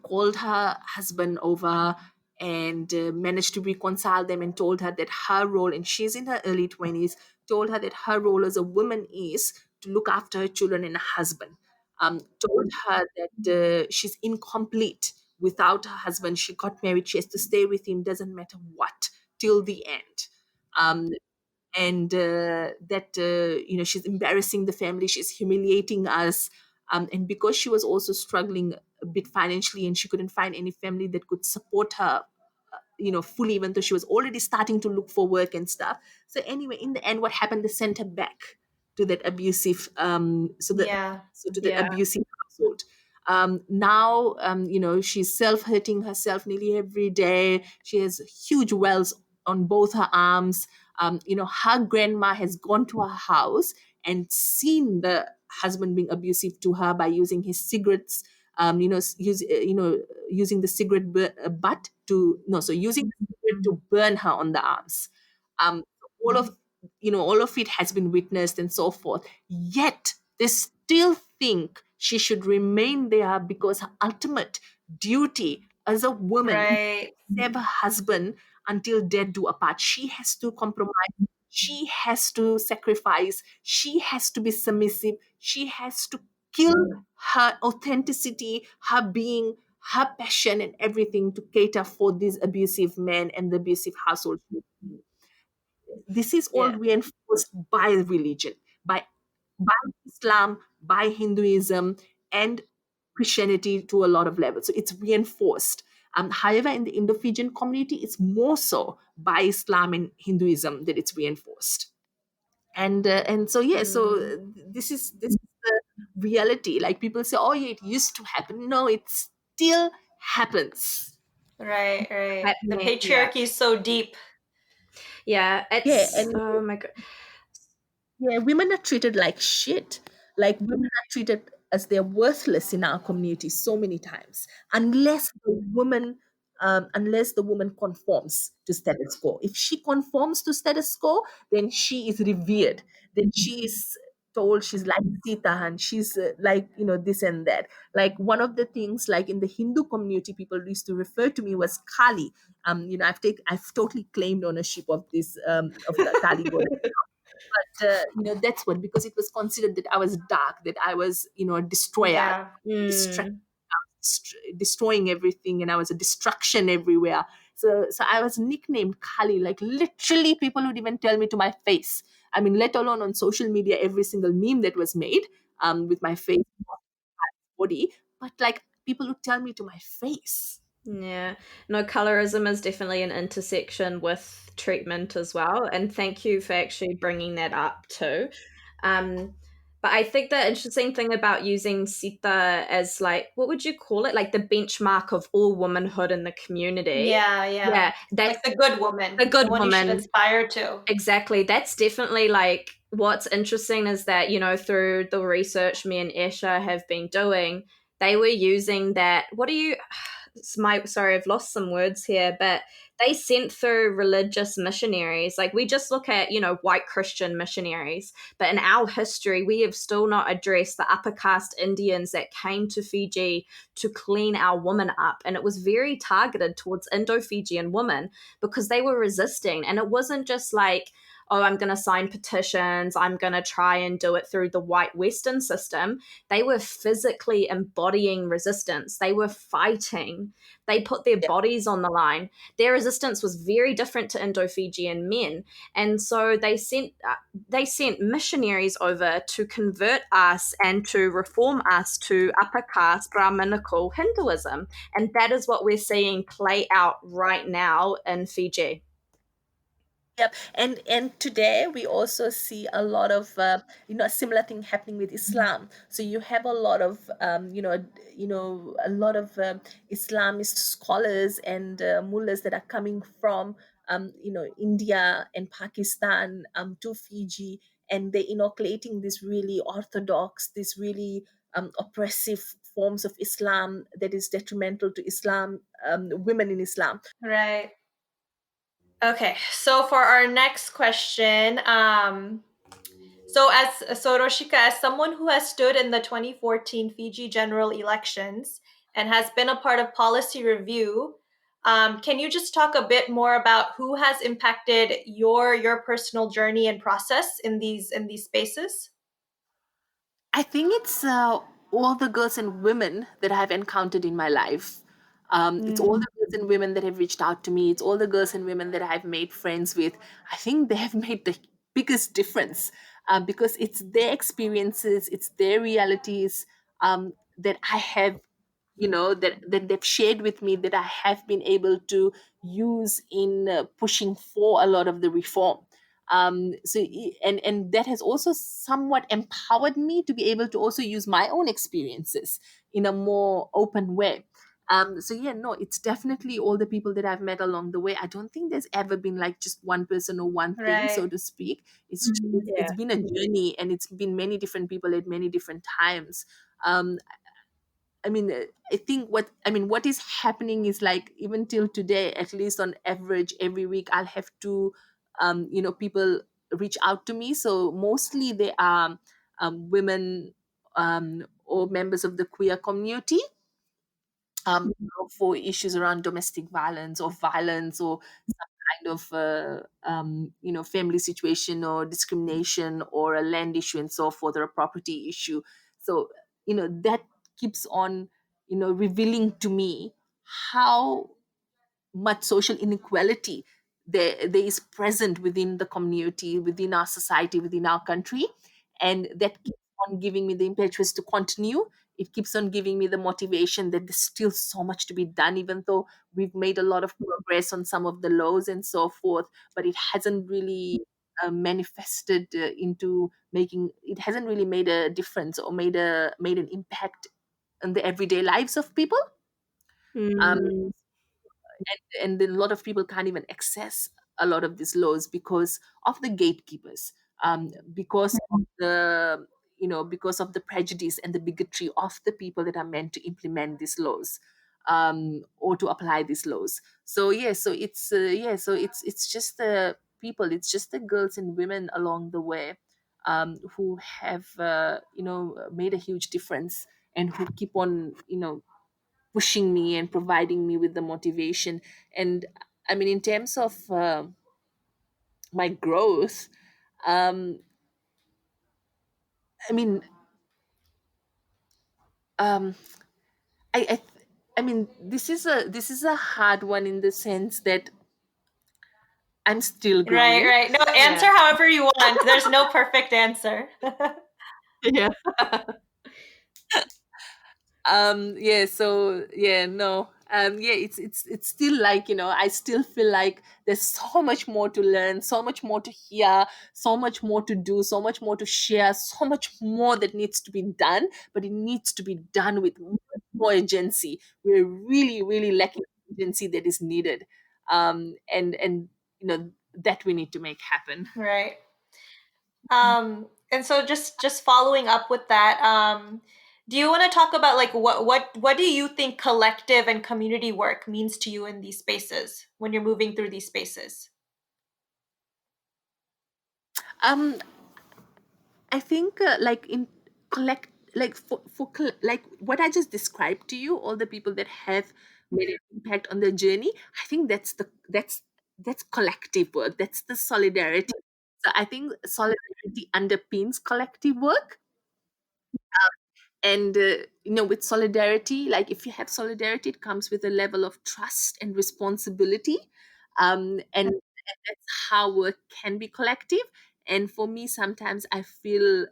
called her husband over, and managed to reconcile them, and told her that her role, and she's in her early 20s, told her that her role as a woman is to look after her children and her husband. Told her that she's incomplete without her husband. She got married, she has to stay with him, doesn't matter what, till the end. And that she's embarrassing the family, she's humiliating us. And because she was also struggling a bit financially, and she couldn't find any family that could support her fully, even though she was already starting to look for work and stuff. So anyway, in the end, what happened, they sent her back to that abusive Yeah. to that Yeah. abusive household. Now, she's self-hurting herself nearly every day. She has huge wells on both her arms. Her grandma has gone to her house and seen the husband being abusive to her by using his cigarettes, using the cigarette butt to, no, so using the cigarette to burn her on the arms. All of all of it has been witnessed and so forth. Yet they still think she should remain there because her ultimate duty as a woman is Right. to save her husband until death do apart. She has to compromise. She has to sacrifice. She has to be submissive. She has to kill her authenticity, her being, her passion, and everything to cater for these abusive men and the abusive household. This is all Yeah. reinforced by religion, by Islam, by Hinduism, and Christianity to a lot of levels. So it's reinforced. However, in the Indo-Fijian community, it's more so by Islam and Hinduism that it's reinforced. And so yeah, so this is the reality. Like people say, oh yeah, it used to happen. No, it still happens. Right, right. The Happening. Yeah. patriarchy is so deep. Yeah. Yeah, It's, and oh my God. yeah, women are treated like shit. Like women are treated as they're worthless in our community so many times, unless the woman conforms to status quo. If she conforms to status quo, then she is revered. Then she is told she's like Sita and she's like this and that. Like one of the things, like in the Hindu community, people used to refer to me was Kali. I've totally claimed ownership of this of the Kali goddess, but that's what, because it was considered that I was dark, that I was a destroyer, Yeah. distra- Mm. destroying everything, and I was a destruction everywhere. So I was nicknamed Kali. Like literally, people would even tell me to my face. I mean, let alone on social media, every single meme that was made with my face, body, but like people would tell me to my face. Yeah. No, colorism is definitely an intersection with treatment as well. And thank you for actually bringing that up too. Um, but I think the interesting thing about using Sita as, like, what would you call it? Like the benchmark of all womanhood in the community. Yeah, yeah. Yeah, that's Like the good woman, a the good one you should woman. aspire to. Exactly. That's definitely like what's interesting is that, through the research me and Esha have been doing, they were using that. What do you, sorry, I've lost some words here, but they sent through religious missionaries. Like we just look at, white Christian missionaries, but in our history, we have still not addressed the upper caste Indians that came to Fiji to clean our women up. And it was very targeted towards Indo-Fijian women because they were resisting. And it wasn't just like, oh, I'm going to sign petitions, I'm going to try and do it through the white Western system. They were physically embodying resistance. They were fighting. They put their bodies on the line. Their resistance was very different to Indo-Fijian men. And so they sent missionaries over to convert us and to reform us to upper caste Brahminical Hinduism. And that is what we're seeing play out right now in Fiji. Yep, and today we also see a lot of a similar thing happening with Islam. So you have a lot of a lot of Islamist scholars and mullahs that are coming from India and Pakistan to Fiji, and they're inoculating this really orthodox, this really oppressive forms of Islam that is detrimental to Islam, women in Islam. Right. Okay. So for our next question, so Roshika, as someone who has stood in the 2014 Fiji general elections and has been a part of policy review, can you just talk a bit more about who has impacted your personal journey and process in these spaces? I think it's all the girls and women that I've encountered in my life. It's all the girls and women that have reached out to me. It's all the girls and women that I've made friends with. I think they have made the biggest difference because it's their experiences, it's their realities that I have, that they've shared with me, that I have been able to use in pushing for a lot of the reform. And that has also somewhat empowered me to be able to also use my own experiences in a more open way. So yeah, no, it's definitely all the people that I've met along the way. I don't think there's ever been like just one person or one thing, so Right. to speak. It's been a journey, and it's been many different people at many different times. um I mean, I think what is happening is like even till today, at least on average, every week I'll have two, people reach out to me. So mostly they are women or members of the queer community, for issues around domestic violence or some kind of family situation or discrimination or a land issue and so forth, or a property issue. So that keeps on revealing to me how much social inequality there is present within the community, within our society, within our country. And that keeps on giving me the impetus to continue. It keeps on giving me the motivation that there's still so much to be done, even though we've made a lot of progress on some of the laws and so forth, but it hasn't really manifested into making it hasn't really made a difference or made an impact on the everyday lives of people. um, Mm. and then a lot of people can't even access a lot of these laws because of the gatekeepers, because of the because of the prejudice and the bigotry of the people that are meant to implement these laws, or to apply these laws. So yeah, so it's just the people, it's just the girls and women along the way, who have made a huge difference, and who keep on pushing me and providing me with the motivation. And I mean, in terms of my growth, um, I mean, um, I I mean, this is a hard one in the sense that I'm still Right, growing. right. No, answer Yeah. however you want. There's no perfect answer. Yeah. Yeah, so yeah, no, yeah, it's still like, I still feel like there's so much more to learn, so much more to hear, so much more to do, so much more to share, so much more that needs to be done, but it needs to be done with much more agency. We're really, really lacking agency that is needed, and that we need to make happen. Right. And so just following up with that, do you want to talk about like what do you think collective and community work means to you in these spaces when you're moving through these spaces? um I think, like in collect, like like what I just described to you, all the people that have made an impact on their journey. I think that's collective work. That's the solidarity. So I think solidarity underpins collective work. And with solidarity, like if you have solidarity, it comes with a level of trust and responsibility, and that's how work can be collective. And for me, sometimes I feel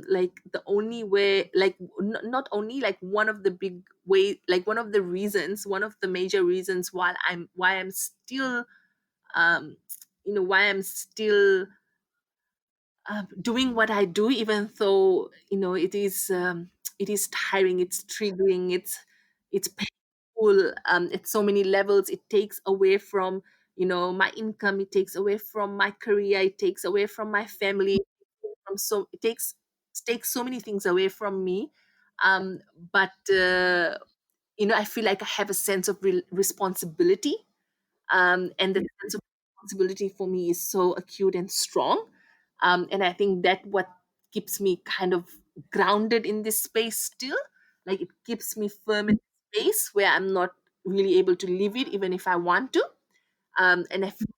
like the only way, like not only, like one of the big way, like one of the reasons, one of the major reasons why I'm still um doing what I do, even though it is tiring, it's triggering, it's painful, at so many levels. It takes away from my income, it takes away from my career, it takes away from my family, it takes so many things away from me. Um, but I feel like I have a sense of responsibility, and the sense of responsibility for me is so acute and strong, and I think that what keeps me kind of grounded in this space still, like it keeps me firm in space where I'm not really able to leave it even if I want to, and I feel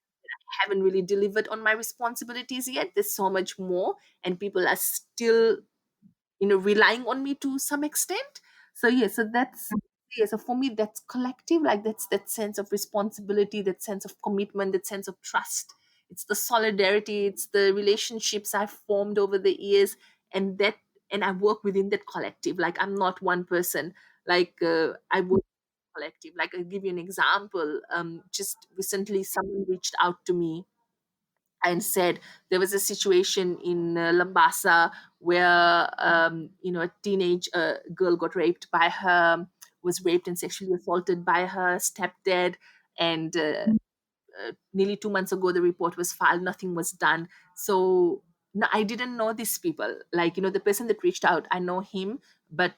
I haven't really delivered on my responsibilities yet. There's so much more, and people are still relying on me to some extent. So yeah, so that's yeah, so for me that's collective, like that's that sense of responsibility, that sense of commitment, that sense of trust. It's the solidarity, it's the relationships I've formed over the years, and that and I work within that collective. Like I'm not one person, like I work collective. Like I'll give you an example. Just recently someone reached out to me and said there was a situation in Lambasa where a teenage girl got raped by her, was raped and sexually assaulted by her stepdad, and nearly 2 months ago the report was filed, nothing was done. So no, I didn't know these people. Like the person that reached out, I know him, but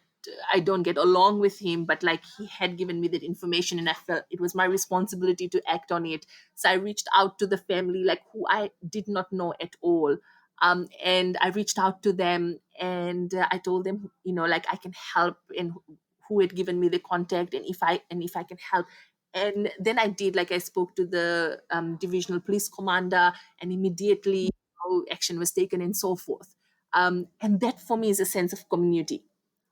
I don't get along with him, but like he had given me that information and I felt it was my responsibility to act on it. So I reached out to the family, like who I did not know at all. And I reached out to them and I told them, like I can help and who had given me the contact and if I can help. And then I did, like I spoke to the divisional police commander and immediately action was taken and so forth. And that for me is a sense of community.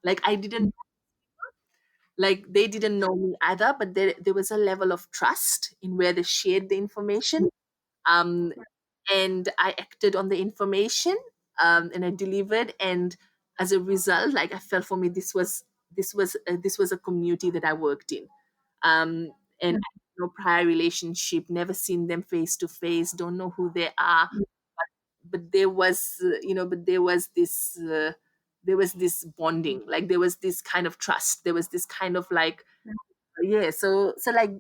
Like I didn't, like they didn't know me either, but there was a level of trust in where they shared the information. um, and I acted on the information, and I delivered. And as a result, like I felt for me, this was a community that I worked in, and I had no prior relationship, never seen them face to face, don't know who they are, but there was, there was this bonding, like there was this kind of trust, there was this kind of like, yeah, so like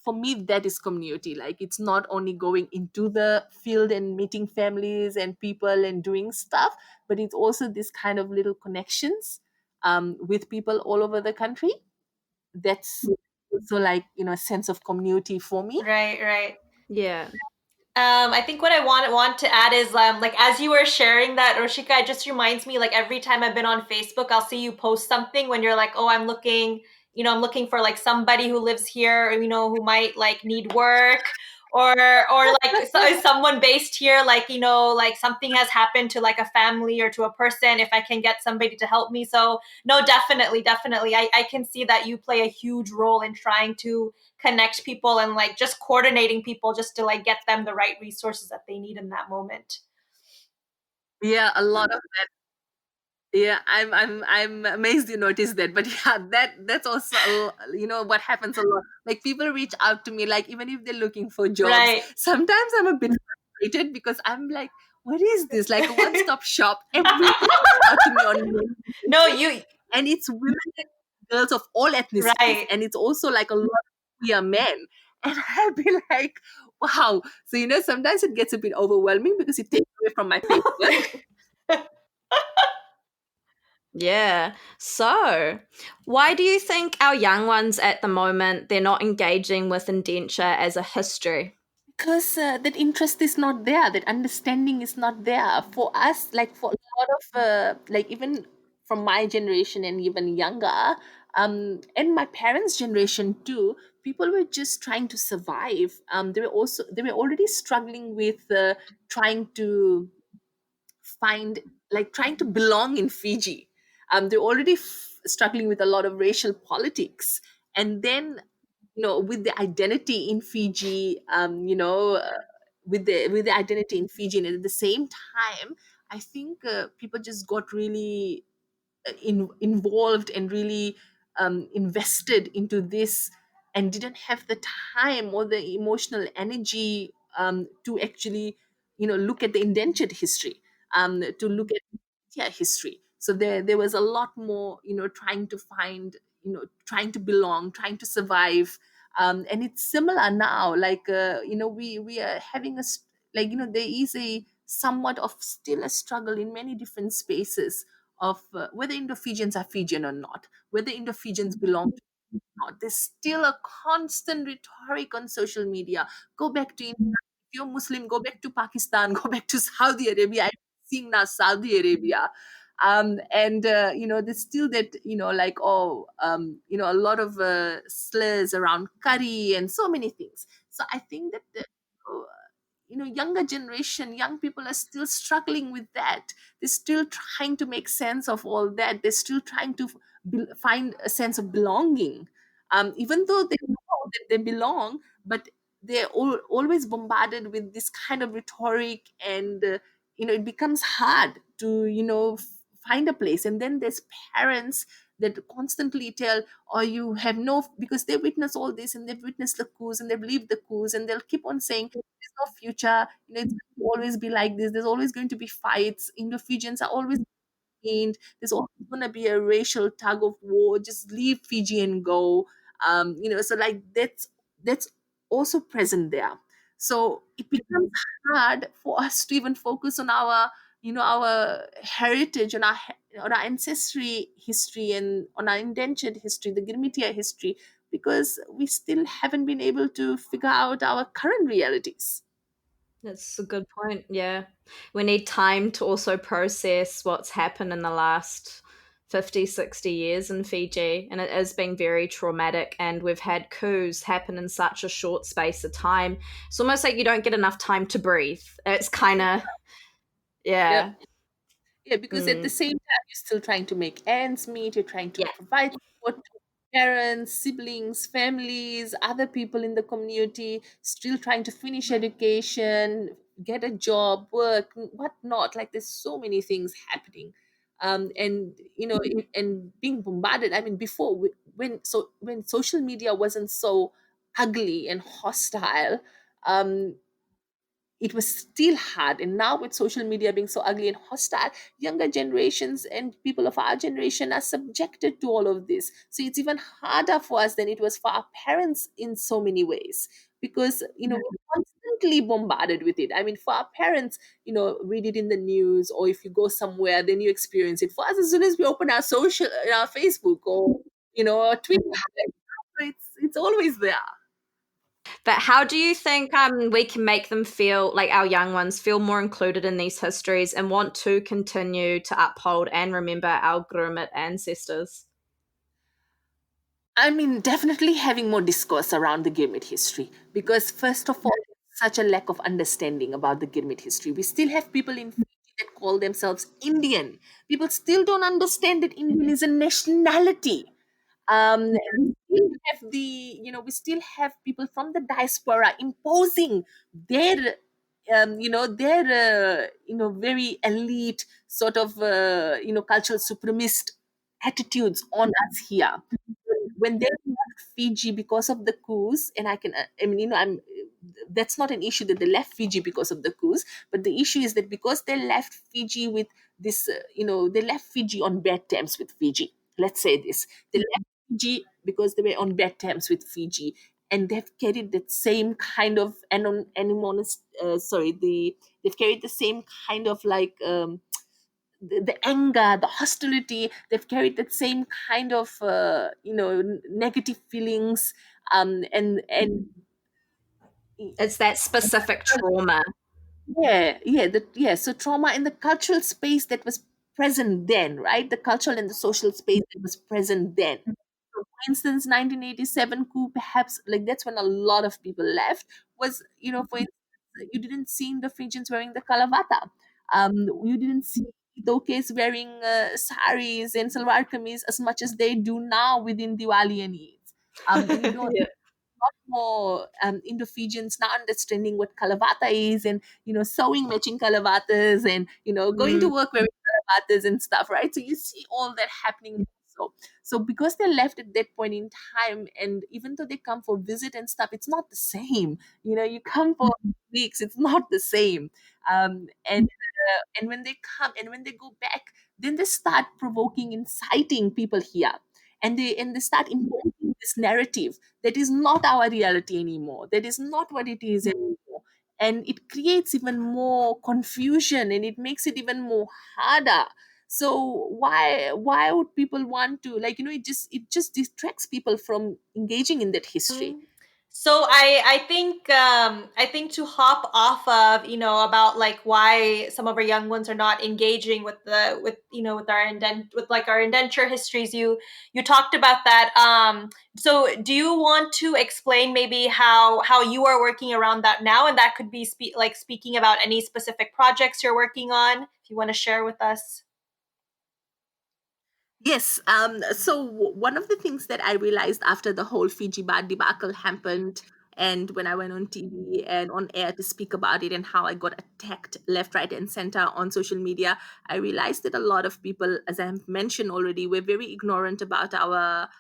for me that is community. Like it's not only going into the field and meeting families and people and doing stuff, but it's also this kind of little connections with people all over the country. That's also like, a sense of community for me. Right, right. Yeah. I think what I want to add is like as you were sharing that, Roshika, it just reminds me like every time I've been on Facebook, I'll see you post something when you're like, oh, I'm looking for like somebody who lives here, who might like need work, or like is someone based here, like like something has happened to like a family or to a person, if I can get somebody to help me. So no, definitely, I can see that you play a huge role in trying to connect people and like just coordinating people just to like get them the right resources that they need in that moment. Yeah, a lot of that. Yeah, I'm amazed you noticed that. But yeah, that's also what happens a lot. Like people reach out to me, like even if they're looking for jobs. Right. Sometimes I'm a bit frustrated because I'm like, what is this? Like a one-stop shop. Everything comes out to me on email. No, you And it's women and girls of all ethnicities, right. and it's also like a lot of queer men. And I'll be like, wow. So sometimes it gets a bit overwhelming because it takes away from my paperwork. Yeah. So, why do you think our young ones at the moment they're not engaging with indenture as a history? Because that interest is not there, that understanding is not there for us, like for a lot of like even from my generation and even younger, and my parents generation too, people were just trying to survive. They were already struggling with trying to find, like trying to belong in Fiji. They're already struggling with a lot of racial politics, and then with the identity in Fiji, with the identity in Fiji, and at the same time, I think people just got really involved and really invested into this, and didn't have the time or the emotional energy to actually look at the indentured history, to look at history. So there was a lot more, trying to find, trying to belong, trying to survive. And it's similar now, like we are having like there is a somewhat of still a struggle in many different spaces of whether Indo-Fijians are Fijian or not, whether Indo-Fijians belong to not. There's still a constant rhetoric on social media. Go back to India. If you're Muslim, go back to Pakistan, go back to Saudi Arabia. I'm seeing now Saudi Arabia. And there's still that, like, a lot of slurs around curry and so many things. So I think that younger generation, young people are still struggling with that. They're still trying to make sense of all that. They're still trying to find a sense of belonging, even though they know that they belong, but they're always bombarded with this kind of rhetoric, and it becomes hard to find a place. And then there's parents that constantly tell, or you have no, because they witness all this and they've witnessed the coups and they've lived the coups, and they'll keep on saying there's no future, it's going to always be like this, there's always going to be fights, Indo-Fijians are always pained, there's always going to be a racial tug of war, just leave Fiji and go. So like that's also present there. So it becomes hard for us to even focus on our our heritage, on our ancestry history, and on our indentured history, the Girmitya history, because we still haven't been able to figure out our current realities. That's a good point. Yeah. We need time to also process what's happened in the last 50, 60 years in Fiji. And it has been very traumatic. And we've had coups happen in such a short space of time. It's almost like you don't get enough time to breathe. It's kind of, Yep. yeah. Yeah, because at the Mm, same time, you're still trying to make ends meet, you're trying to yeah. provide support to parents, siblings, families, other people in the community, still trying to finish education, get a job, work, whatnot. Like there's so many things happening. And and being bombarded. I mean, before when social media wasn't so ugly and hostile, um, it was still hard. And now with social media being so ugly and hostile, younger generations and people of our generation are subjected to all of this, so it's even harder for us than it was for our parents in so many ways, because we're constantly bombarded with it. I mean, for our parents, read it in the news, or if you go somewhere then you experience it. For us, as soon as we open our Facebook, or Twitter, it's always there. But how do you think we can make them feel, like our young ones, feel more included in these histories and want to continue to uphold and remember our Girmit ancestors? I mean, definitely having more discourse around the Girmit history, because first of all, such a lack of understanding about the Girmit history. We still have people in Fiji that call themselves Indian. People still don't understand that Indian is a nationality. And we still have people from the diaspora imposing their very elite sort of cultural supremacist attitudes on us here. When they left Fiji because of the coups, and I mean, I'm that's not an issue that they left Fiji because of the coups, but the issue is that because they left Fiji with this, they left Fiji on bad terms with Fiji. Let's say this: they left Fiji because they were on bad terms with Fiji, and they've carried that same kind of they've carried the same kind of like the anger, the hostility. They've carried that same kind of negative feelings, and It's that specific trauma. yeah. So trauma in the cultural space that was present then, right? The cultural and the social space that was present then. So for instance, 1987 coup, perhaps like that's when a lot of people left. Was for instance, you didn't see the Fijians wearing the kalavata. You didn't see Dokes wearing saris and salwar kameez as much as they do now within Diwali and Eid. You don't Yeah. more Indo-Fijians now understanding what kalavata is, and sewing matching kalavatas, and going to Mm, work wearing kalavatas and stuff, right? So you see all that happening. So because they left at that point in time, and even though they come for visit and stuff, it's not the same. You come for weeks, it's not the same. And when they come and when they go back, then they start provoking, inciting people here, and they start imposing this narrative that is not our reality anymore, that is not what it is anymore, and it creates even more confusion, and it makes it even more harder. So why would people want to, like, it just distracts people from engaging in that history. So I think to hop off of about like why some of our young ones are not engaging with the with with our with like our indenture histories. You talked about that. So do you want to explain maybe how you are working around that now, and that could be speaking about any specific projects you're working on, if you want to share with us. Yes. So one of the things that I realized after the whole Fiji Baat debacle happened, and when I went on TV and on air to speak about it, and how I got attacked left, right, and center on social media, I realized that a lot of people, as I have mentioned already, were very ignorant about our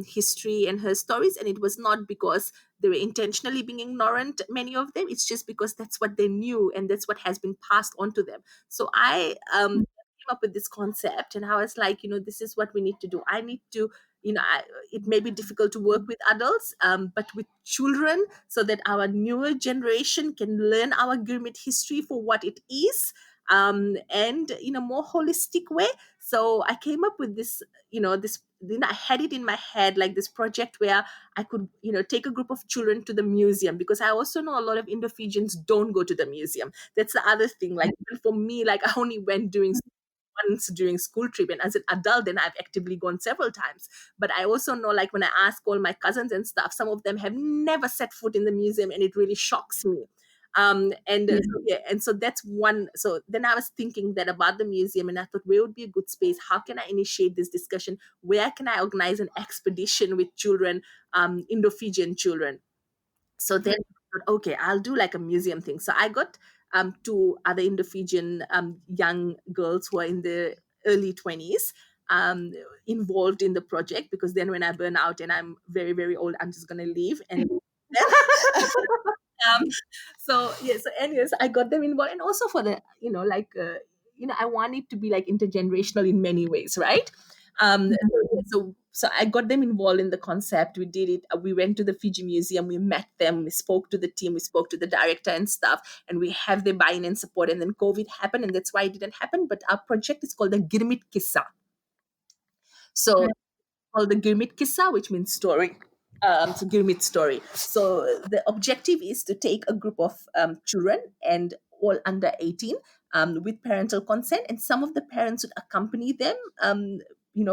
history and her stories. And it was not because they were intentionally being ignorant, many of them. It's just because that's what they knew, and that's what has been passed on to them. So I came up with this concept, and I was like, this is what we need to do. I need to, it may be difficult to work with adults, but with children, so that our newer generation can learn our Girmit history for what it is. and in a more holistic way. So I came up with this, I had it in my head, like this project where I could, take a group of children to the museum, because I also know a lot of Indo-Fijians don't go to the museum. That's the other thing. Like, even for me, like, I only went once during school trip, and as an adult then I've actively gone several times. But I also know, like, when I ask all my cousins and stuff, some of them have never set foot in the museum, and it really shocks me. And so that's one. So then I was thinking that about the museum, and I thought, where would be a good space? How can I initiate this discussion? Where can I organize an expedition with children, Indo-Fijian children? So then I thought, okay, I'll do like a museum thing. So I got two other Indo-Fijian young girls who are in the early 20s involved in the project, because then when I burn out and I'm very, very old, I'm just going to leave. And um, so yeah, so anyways, I got them involved, and also for the, I want it to be like intergenerational in many ways, right? So I got them involved in the concept. We did it. We went to the Fiji Museum. We met them. We spoke to the team. We spoke to the director and stuff. And we have their buy-in and support. And then COVID happened, and that's why it didn't happen. But our project is called the Girmit Kissa. So called the Girmit Kissa, which means story. So Girmit story. So the objective is to take a group of children, and all under 18, with parental consent, and some of the parents would accompany them.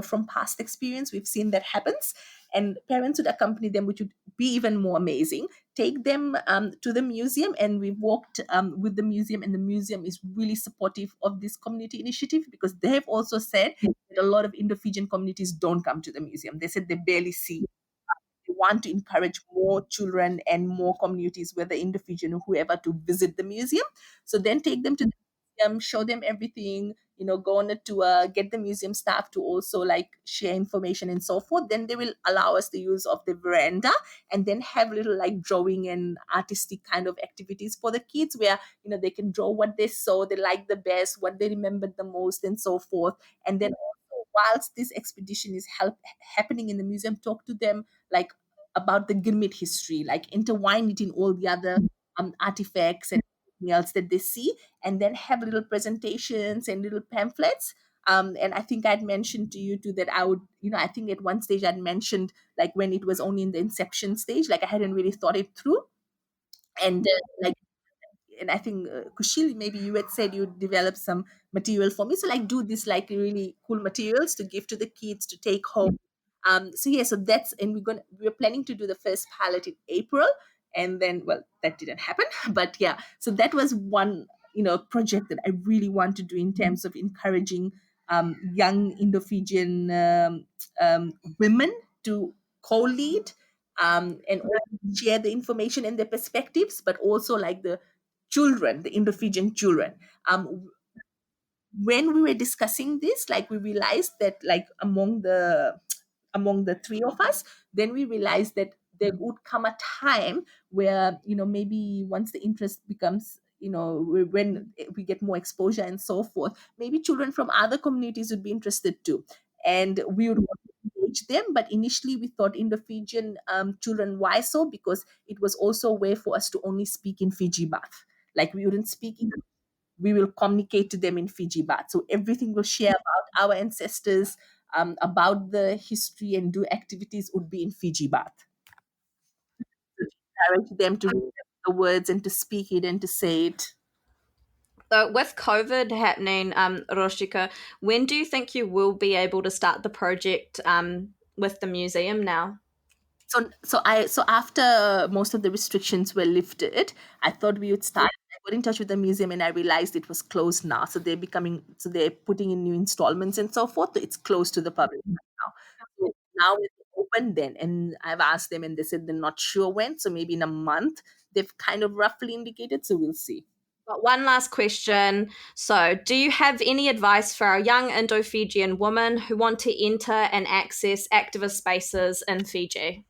From past experience, we've seen that happens, and parents would accompany them, which would be even more amazing. Take them to the museum, and we walked with the museum, and the museum is really supportive of this community initiative, because they have also said that a lot of Indo-Fijian communities don't come to the museum. They said they barely see. They want to encourage more children and more communities, whether Indo-Fijian or whoever, to visit the museum. So then take them to the museum, show them everything, go on a tour, get the museum staff to also like share information and so forth. Then they will allow us the use of the veranda, and then have little like drawing and artistic kind of activities for the kids, where they can draw what they saw, they like the best, what they remembered the most, and so forth. And then also, whilst this expedition is happening in the museum, talk to them like about the Girmit history, like intertwine it in all the other artifacts and everything else that they see, and then have little presentations and little pamphlets. And I think I'd mentioned to you too that I would, I think at one stage I'd mentioned, like, when it was only in the inception stage, like I hadn't really thought it through. And and I think Kushil, maybe you had said you developed some material for me. So like do this like really cool materials to give to the kids to take home. So yeah, so that's, and we're planning to do the first pilot in April, and then, well, that didn't happen. But yeah, so that was one project that I really want to do in terms of encouraging young Indo-Fijian women to co-lead, and also share the information and their perspectives, but also like the children, the Indo-Fijian children. When we were discussing this, like we realized that like among the three of us, then we realized that there would come a time where maybe once the interest becomes, when we get more exposure and so forth, maybe children from other communities would be interested too, and we would want to engage them. But initially we thought Indo-Fijian children. Why so? Because it was also a way for us to only speak in Fiji Baat. Like we wouldn't speak English, we will communicate to them in Fiji Baat. So everything we'll share about our ancestors, about the history, and do activities would be in Fiji Baat. Encourage them to read the words and to speak it and to say it. So with COVID happening, Roshika, when do you think you will be able to start the project with the museum now? So after most of the restrictions were lifted, I thought we would start. I got in touch with the museum, and I realized it was closed now. So they're putting in new installments and so forth. So it's closed to the public now. So now it's open then, and I've asked them, and they said they're not sure when. So maybe in a month. They've kind of roughly indicated. So we'll see. But one last question. So, do you have any advice for our young Indo-Fijian women who want to enter and access activist spaces in Fiji?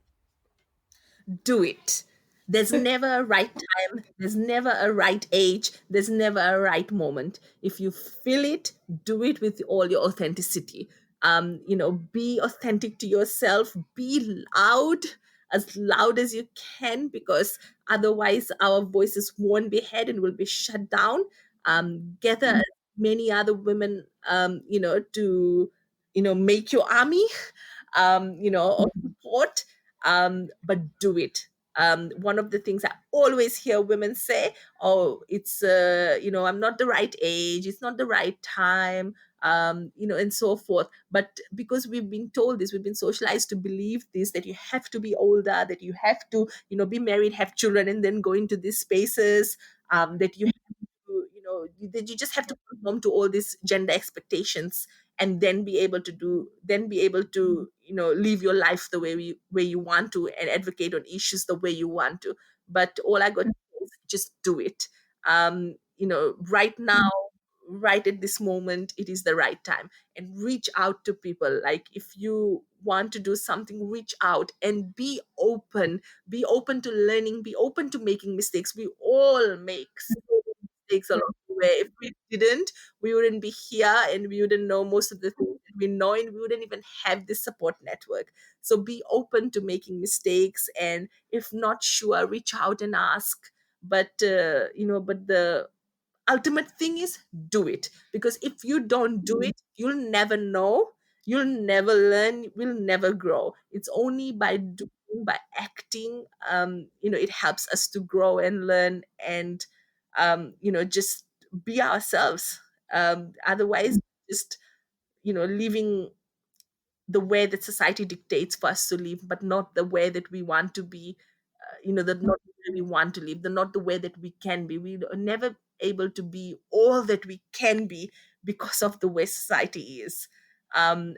Do it. There's never a right time, there's never a right age, there's never a right moment. If you feel it, do it with all your authenticity. Be authentic to yourself, be loud, as loud as you can, because otherwise our voices won't be heard and will be shut down. Gather as many other women, to, make your army, or support, but do it. One of the things I always hear women say, oh, it's, I'm not the right age, it's not the right time, and so forth. But because we've been told this, we've been socialized to believe this, that you have to be older, that you have to, be married, have children, and then go into these spaces, that you that you just have to conform to all these gender expectations, and then be able to live your life the way you want to, and advocate on issues the way you want to. But all I got to do is just do it. Right now, right at this moment, it is the right time. And reach out to people. Like, if you want to do something, reach out and be open. Be open to learning, be open to making mistakes. We all make so many mistakes along the way. If we didn't, we wouldn't be here, and we wouldn't know most of the things that we know, and we wouldn't even have this support network. So be open to making mistakes, and if not sure, reach out and ask. But the ultimate thing is, do it. Because if you don't do it, you'll never know, you'll never learn, will never grow. It's only by doing, by acting, it helps us to grow and learn, and just be ourselves. Otherwise, just living the way that society dictates for us to live, but not the way that we want to be. That not the way we want to live, the not the way that we can be. We are never able to be all that we can be because of the way society is. Um,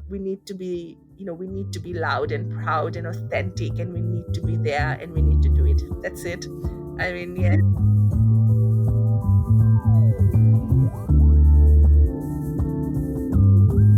we need to be, we need to be loud and proud and authentic, and we need to be there, and we need to do it. That's it. I mean, yeah.